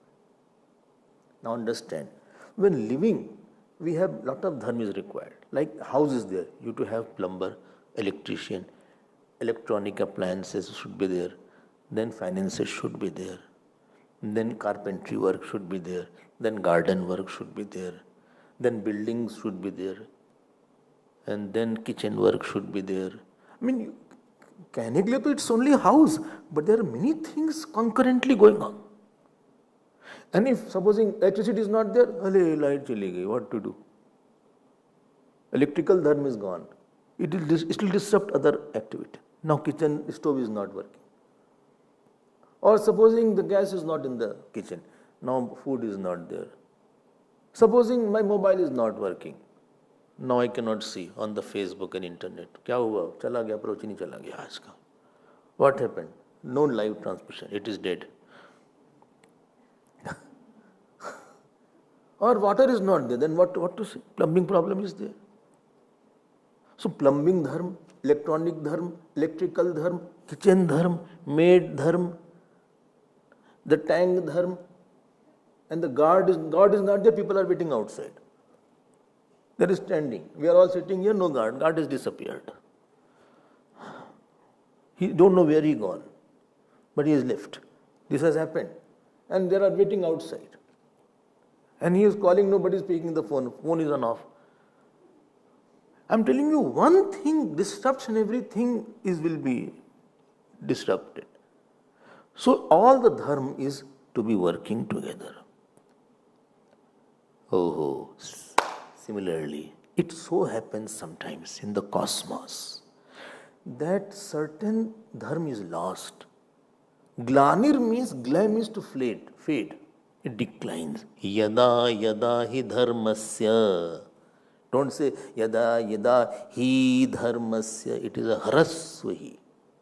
Now understand, when living, we have lot of dharma is required. Like house is there, you to have plumber, electrician, electronic appliances should be there, then finances should be there, then carpentry work should be there, then garden work should be there, then buildings should be there, and then kitchen work should be there. I mean, mechanically it's only a house, but there are many things concurrently going on. And if supposing electricity is not there, light chali gayi, what to do? Electrical dharma is gone. It will disrupt other activity. Now kitchen stove is not working. Or supposing the gas is not in the kitchen, now food is not there. Supposing my mobile is not working, now I cannot see on the Facebook and internet. Kya hua? Chala gaya, approach nahi chala gaya aaj ka. What happened? no live transmission, it is dead. Or water is not there, then what to say? Plumbing problem is there. So plumbing dharma, electronic dharma, electrical dharma, kitchen dharma, maid dharma, the tank dharma, and the God is not there, people are waiting outside. There is standing. We are all sitting here, no God. God has disappeared. He don't know where he gone, but he is left. This has happened. And they are waiting outside. And he is calling, nobody is picking the phone. Phone is on off. I am telling you, one thing disrupts and everything will be disrupted. So all the dharma is to be working together. Oh, similarly, it so happens sometimes in the cosmos that certain dharma is lost. Glanir means to fade. It declines. Yada yada hi dharmasya. Don't say yada yada hi dharmasya. It is a harasvahi.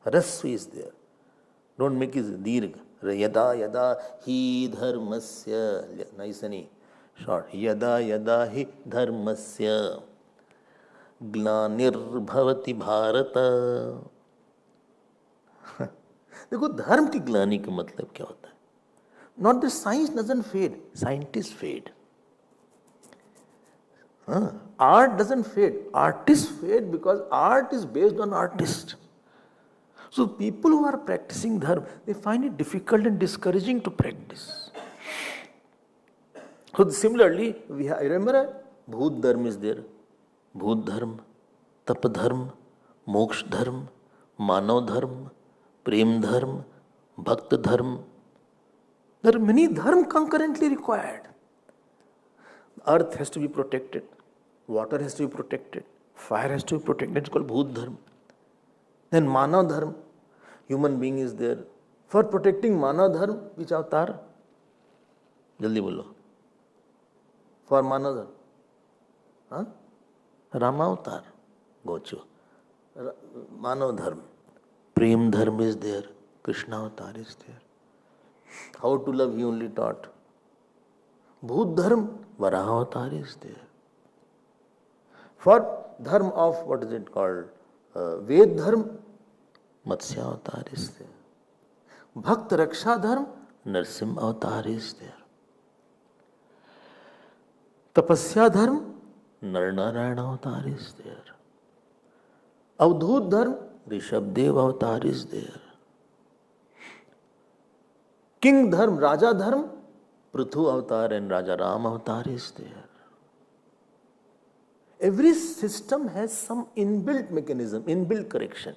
Harasva is there. Don't make it dirgha. Yada yada hi dharmasya. Nice and short. Yada yada hi dharmasya. ग्लानिर भवति भारत. देखो धर्म की ग्लानि का मतलब क्या होता है? Not that science doesn't fade, scientists fade. Art doesn't fade, artists fade because art is based on artists. So people who are practicing dharma, they find it difficult and discouraging to practice. So similarly, remember Bhut Dharma is there. Bhut Dharma, Tap Dharma, Moksha Dharma, Manav Dharma, Prem Dharma, Bhakta Dharma. There are many dharma concurrently required. Earth has to be protected, water has to be protected, fire has to be protected. It's called Bhut Dharma. Then Manav Dharma, human being is there. For protecting Manav Dharma, which avatar? Jaldi bolo. For Manav Dharma. Rama avatar. Gochu. Manav Dharma. Prem Dharma is there. Krishna avatar is there. How to love he only taught. Bhut Dharma, Varaha avatar is there. For Dharma of, what is it called? Ved Dharma, Matsya avatar is there. Bhakta Raksha Dharma, Narsimha avatar is there. Tapasya Dharma, Narnarayana avatar is there. Avdhut Dharma, Rishabdev avatar is there. King Dharma, Raja Dharma, Prithu avatar and Raja Ram avatar is there. Every system has some inbuilt mechanism, inbuilt correction.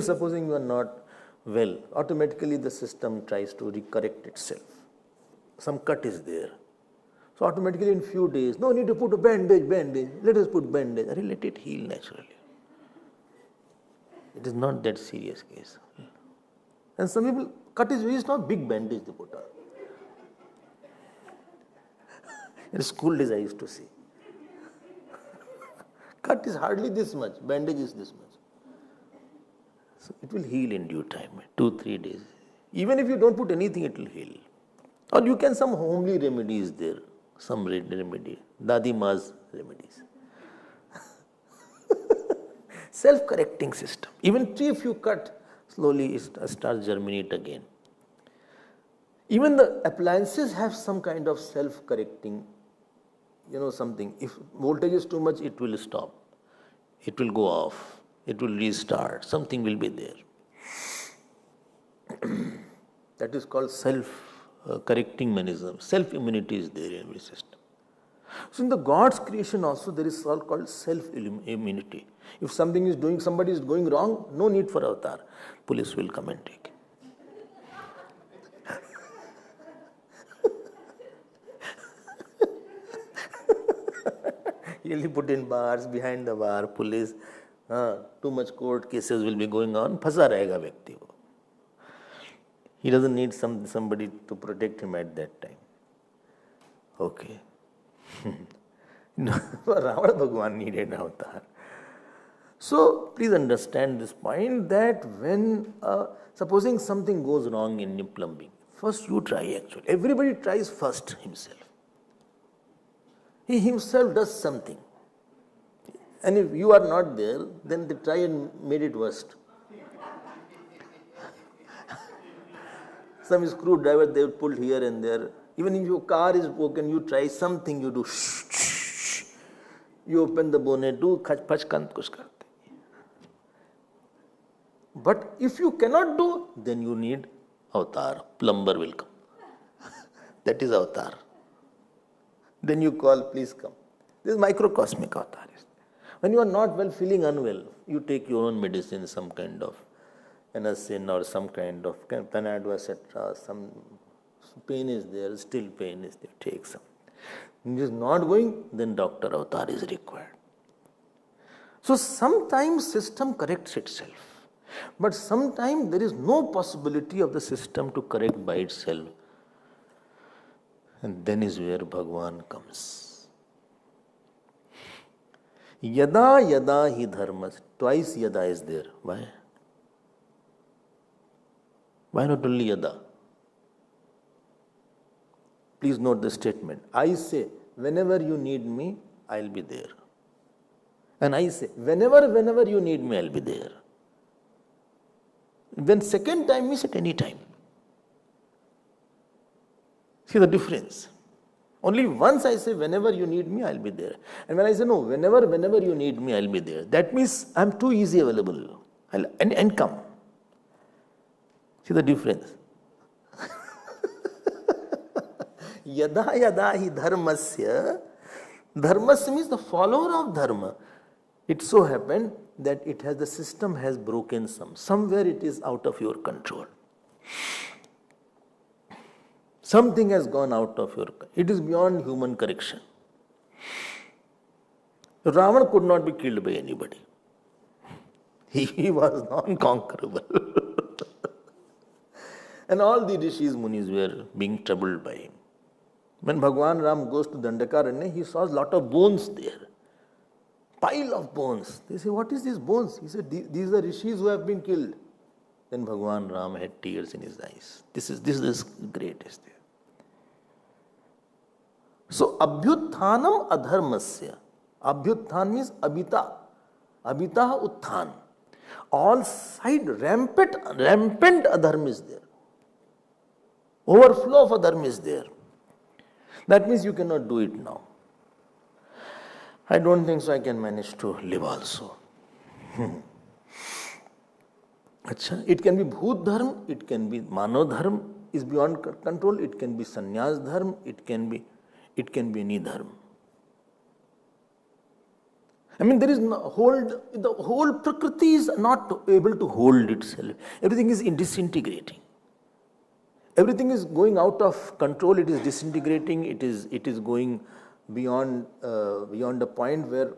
Supposing you are not well, automatically the system tries to correct itself. Some cut is there. So automatically in few days, no need to put a bandage, let us put bandage. Let it heal naturally. It is not that serious case. And some people, cut is not big bandage they put on. In school days I used to see. Cut is hardly this much, bandage is this much. So it will heal in due time, 2-3 days. Even if you don't put anything, it will heal. Or you can some homely remedies there, some remedy, Dadi Ma's remedies. Self-correcting system. Even tree, if you cut, slowly it starts germinate again. Even the appliances have some kind of self-correcting, something. If voltage is too much, it will stop. It will go off. It will restart. Something will be there. That is called self-correcting mechanism. Self-immunity is there in every system. So in the God's creation also there is all called self-immunity. If somebody is going wrong, no need for avatar. Police will come and take him. He'll be put in bars, behind the bar, police. Too much court cases will be going on. Phasa rahega vyakti wo. He doesn't need somebody to protect him at that time. Okay. Ravana Bhagwan needed an avatar. So please understand this point that when supposing something goes wrong in your plumbing, first you try actually. Everybody tries first himself. He himself does something. And if you are not there, then they try and made it worst. Some screwdriver they pulled here and there. Even if your car is broken, you try something, you do shh, shh. You open the bonnet, do khach phach kant kuch karte. But if you cannot do, then you need avatar. Plumber will come. That is avatar. Then you call, please come. This is microcosmic avatar. When you are not well, feeling unwell, you take your own medicine, some kind of Anasin or some kind of Panadol, etc. Some pain is there, still pain is there, take some. If it is not going, then doctor avatar is required. So sometimes system corrects itself. But sometimes there is no possibility of the system to correct by itself. And then is where Bhagwan comes. Yada yada hi dharmas. Twice yada is there. Why? Why not only yada? Please note the statement. I say, whenever you need me, I'll be there. And I say, whenever you need me, I'll be there. Then second time means at any time. See the difference. Only once I say, whenever you need me, I'll be there. And when I say, no, whenever you need me, I'll be there. That means I'm too easy available. And come. See the difference. Yada yada hi dharmasya. Dharmasya means the follower of dharma. It so happened that the system has broken somewhere it is out of your control. Something has gone out of your control. It is beyond human correction. Ravana could not be killed by anybody. He was non-conquerable. And all the rishis, munis were being troubled by him. When Bhagwan Ram goes to Dandakaranya, he saw a lot of bones there. Pile of bones. They say, what is these bones? He said, these are rishis who have been killed. Then Bhagwan Ram had tears in his eyes. This is greatest. So, abhyutthanam adharmasya. Abhyutthan means abhita. Abhita utthan. All side rampant adharma is there. Overflow of adharma is there. That means you cannot do it now. I don't think so I can manage to live also. It can be bhut dharm, it can be mano dharm, is beyond control, it can be sannyas dharm, it can be any dharm. I mean, the whole prakriti is not able to hold itself. Everything is disintegrating. Everything is going out of control, it is disintegrating, it is going beyond a point where,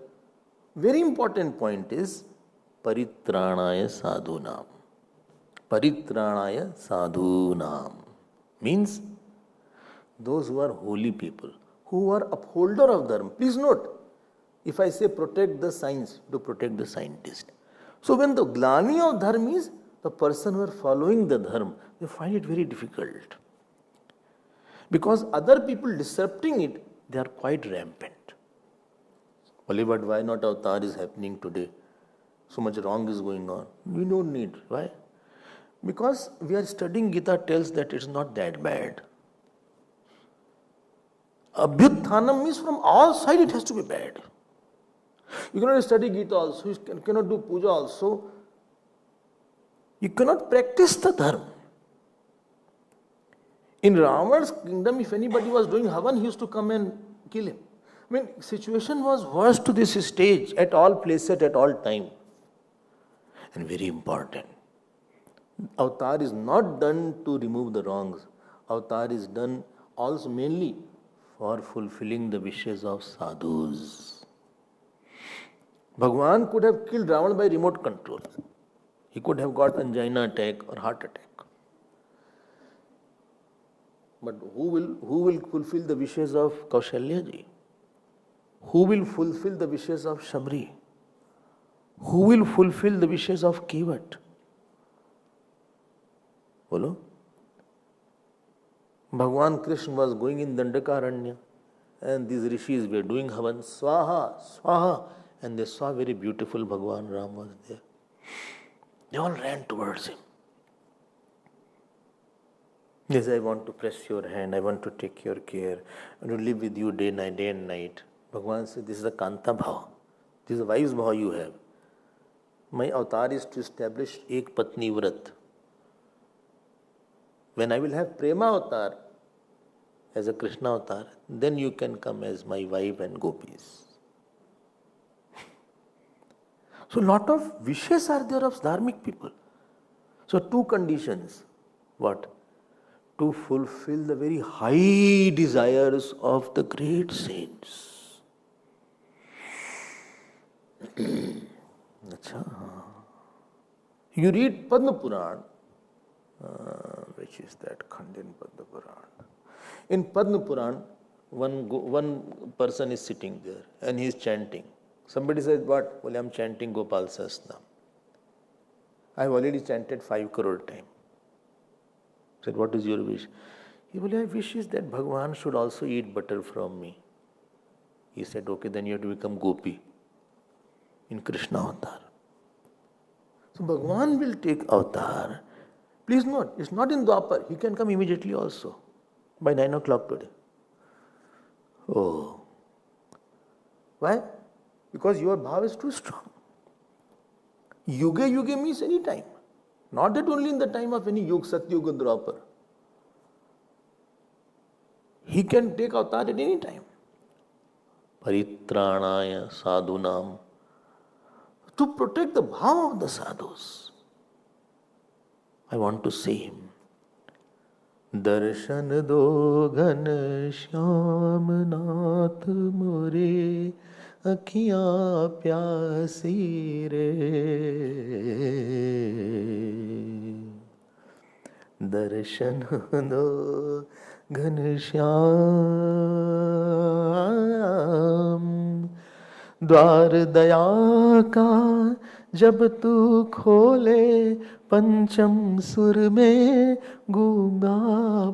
very important point is paritranaya sadhunam. Paritranaya sadhunam means those who are holy people, who are upholder of dharma. Please note, if I say protect the science, to protect the scientist. So when the glani of dharma is the person who are following the dharma, they find it very difficult. Because other people disrupting it, they are quite rampant. Only but why not avatar is happening today? So much wrong is going on. We don't need. Why? Because we are studying Gita tells that it's not that bad. Abhyutthanam means from all sides it has to be bad. You cannot study Gita also, you cannot do puja also. You cannot practice the dharma. In Ravana's kingdom, if anybody was doing havan, he used to come and kill him. I mean, situation was worse to this stage at all places, at all time. And very important, avatar is not done to remove the wrongs. Avatar is done also mainly for fulfilling the wishes of sadhus. Bhagwan could have killed Ravana by remote control. He could have got angina attack or heart attack. But who will fulfill the wishes of Kaushalya ji? Who will fulfill the wishes of Shabri? Who will fulfill the wishes of Kevat? Bolo? Bhagwan Krishna was going in Dandakaranya and these rishis were doing havan, swaha, swaha, and they saw very beautiful Bhagwan Ram was there. They all ran towards him. Yes, I want to press your hand, I want to take your care, I want to live with you day and night. Bhagwan said, this is a Kanta Bhava. This is a wife's bhava you have. My avatar is to establish Ek Patni Vrat. When I will have Prema avatar as a Krishna avatar, then you can come as my wife and gopis. So lot of wishes are there of dharmic people. So two conditions. What? To fulfill the very high desires of the great saints. You read Padma Puran, which is that Khand in Padma Puran. In Padma Puran, one person is sitting there and he is chanting. Somebody says, what? Well, I am chanting Gopal Sahasranam. I have already chanted 5 crore times. Said, what is your wish? He said, I wish is that Bhagwan should also eat butter from me. He said, okay, then you have to become Gopi in Krishna avatar. So Bhagwan will take avatar. Please note, it's not in Dwapar. He can come immediately also by 9 o'clock today. Oh. Why? Because your bhav is too strong. Yuga means any time. Not that only in the time of any Yug, Satyuga, Dwapar. He can take avatar at any time. Paritranaya sadhunam. To protect the bhav of the sadhus. I want to see him. Darshan do ghan shyam nath more akhiyan pyasi re. Darshan do ghan shyam द्वार दया का जब तू खोले पंचम सुर में गूंगा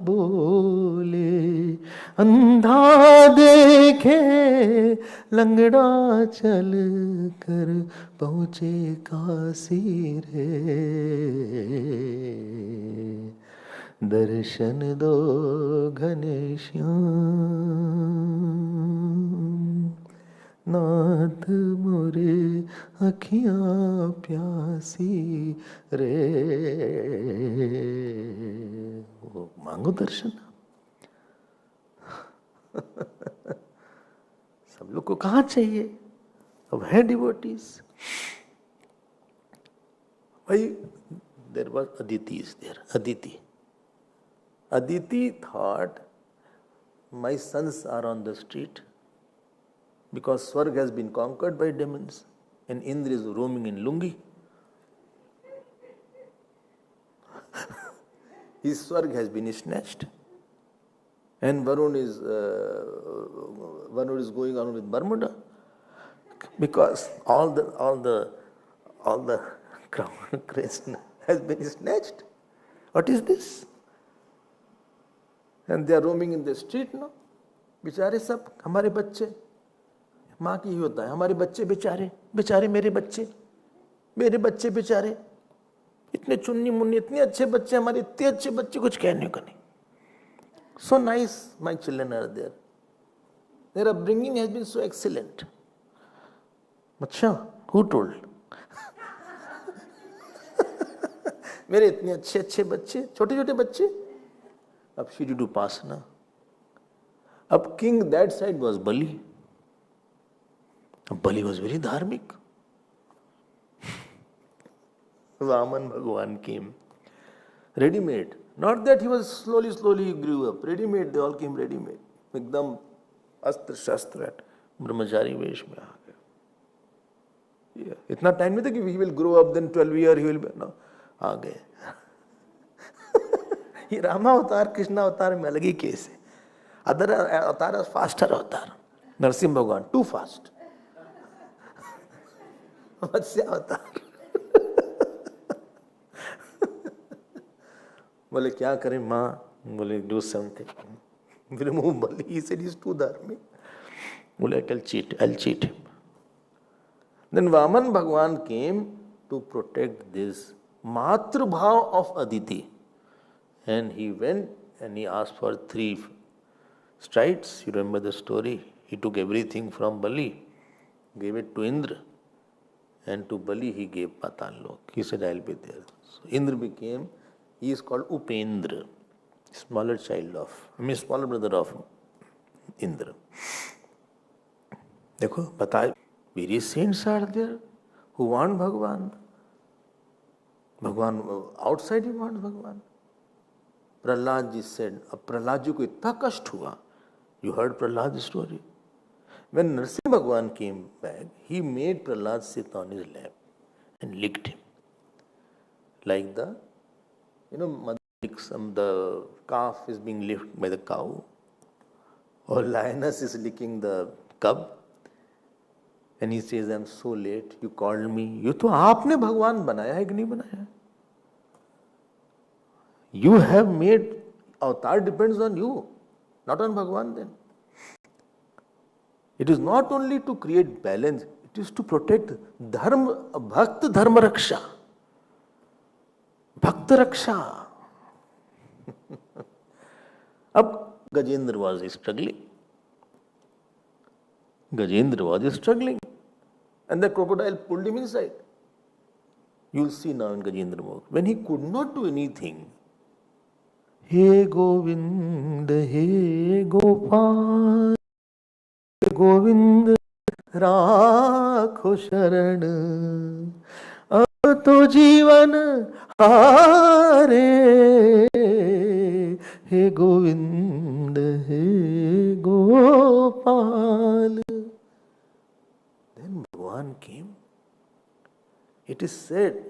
बोले अंधा देखे लंगड़ा चल कर पहुँचे काशी रे दर्शन दो घनश्याम नाथ मोरे अखियाँ प्यासी रे. वो मांगो दर्शन. सब लोग को कहाँ चाहिए? अब है डिवोटीज. भाई there was Aditi is there. Aditi thought my sons are on the street because Swarg has been conquered by demons and Indra is roaming in lungi. His Swarg has been snatched and Varun is going on with Bermuda because all the crown crest has been snatched. What is this? And they are roaming in the street now. बेचारे सब हमारे बच्चे, माँ की ही होता है, हमारे बच्चे बेचारे, बेचारे मेरे बच्चे बेचारे, इतने चुन्नी मुन्नी, इतने अच्छे बच्चे, हमारे इतने अच्छे बच्चे, कुछ कहने का नहीं. So nice, my children are there. Their upbringing has been so excellent. अच्छा, who told? मेरे इतने अच्छे अच्छे बच्चे, छोटे छोटे बच्चे. अब she did upasana. अब king that side was Bali. Bali was very dharmic. Vaman Bhagwan came. Ready-made. Not that he was slowly he grew up. Ready-made, they all came ready-made. एकदम अस्त्र शस्त्र ब्रह्मचारी वेश में आ गए. इतना टाइम नहीं था कि he will grow up, then 12 years he will be, no. आ गए. ये रामा अवतार कृष्णा अवतार में अलग ही केस है. अदर अवतार फास्टर अवतार. नरसिंह भगवान टू फास्ट. मत्स्य अवतार। बोले क्या करें माँ? बोले do something, remove Bali. He said he's too dharmic. बोले I'll cheat him. Then Vaman Bhagwan came to protect this Matru Bhav of Aditi. And he went and he asked for 3 strides. You remember the story? He took everything from Bali, gave it to Indra. And to Bali he gave Patal Lok. He said, I'll be there. So Indra became, he is called Upendra, smaller brother of Indra. देखो बताए, various saints are there who want Bhagwan. Bhagwan, outside he wants Bhagwan. Prahlad ji said, अब प्रहलाद जी को इतना कष्ट हुआ. You heard Prahlada's story? When Narasimha Bhagwan came back, he made Prahlad sit on his lap and licked him. Like the, mother licks the calf is being licked by the cow, or lioness is licking the cub. And he says, I'm so late, you called me. ये तो आपने भगवान बनाया है कि नहीं बनाया? You have made, avatar depends on you, not on Bhagwan then. It is not only to create balance, it is to protect Dharma, Bhakta Dharma Raksha. Bhakta Raksha. Ab Gajendra was struggling. And the crocodile pulled him inside. You will see now in Gajendra Moksha. When he could not do anything, He Govind, He Gopal, He Govind, Rakho Sharan, Ab to Jeevan Hare, He Govind, He Gopal. Then Bhagwan came. It is said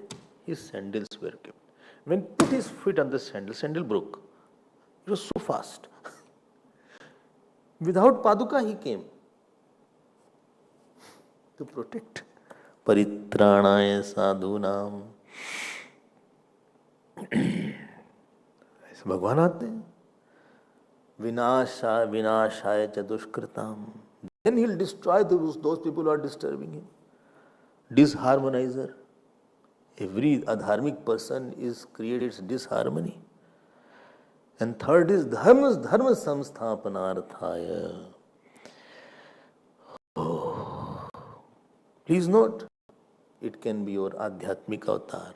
his sandals were kept. When he put his feet on the sandal broke. It was so fast. Without Paduka he came to protect. Paritranaya sadhunam. ऐसे भगवान आते हैं. Vinashaya chadushkritam. Then he'll destroy those people who are disturbing him. Disharmonizer. Every adharmic person is creates disharmony. And third is dharma samsthapanarthaya. Oh. Please note, it can be your adhyatmik avatar,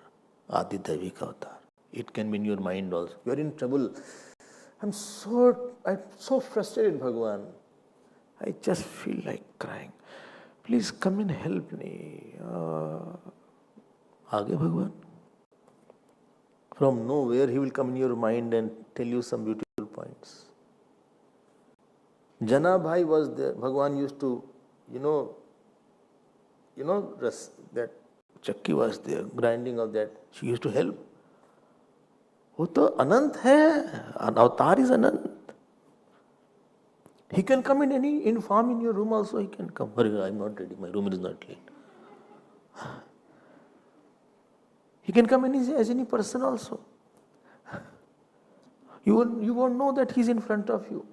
adidhavik avatar. It can be in your mind also. You are in trouble. I'm so frustrated, Bhagwan. I just feel like crying. Please come and help me. Aage Bhagwan. From nowhere he will come in your mind and tell you some beautiful points. Jana Bhai was there. Bhagwan used to, that chakki was there, grinding of that. She used to help. वो तो अनंत है. An avatar is Anant. He can come in any form in your room also. He can come. I'm not ready. My room is not clean. He can come as any person also. You won't know that he's in front of you.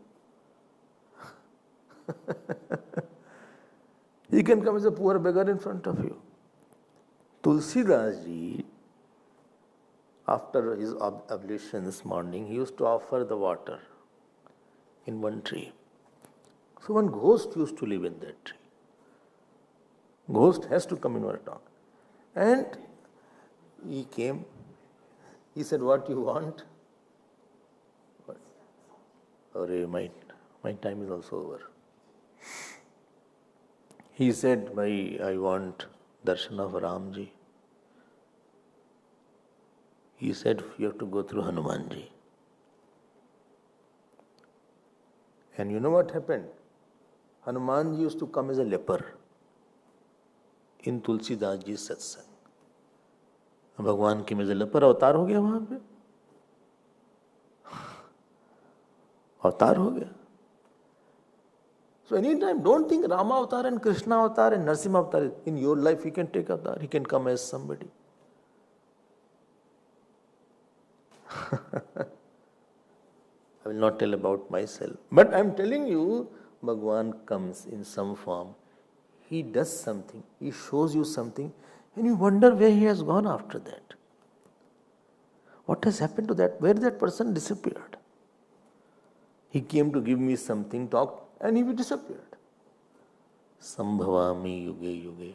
He can come as a poor beggar in front of you. Tulsidas ji, after his ablution this morning, he used to offer the water in one tree. So one ghost used to live in that tree. Ghost has to come in our talk. And he came. He said, what you want? My time is also over. He said, I want darshan of Ramji. He said, you have to go through Hanumanji. And you know what happened? Hanumanji used to come as a leper in Tulsidas ji's satsang. भगवान की में leopard अवतार हो गया. वहां पे अवतार हो गया. So anytime, don't think Rama avatar and Krishna avatar and Narasimha avatar. In your life, he can take avatar. He can come as somebody. I will not tell about myself. But I am telling you, Bhagwan comes in some form. He does something. He shows you something. And you wonder where he has gone after that. What has happened to that? Where that person disappeared? He came to give me something, talk, and he disappeared. Sambhavami yuge yuge.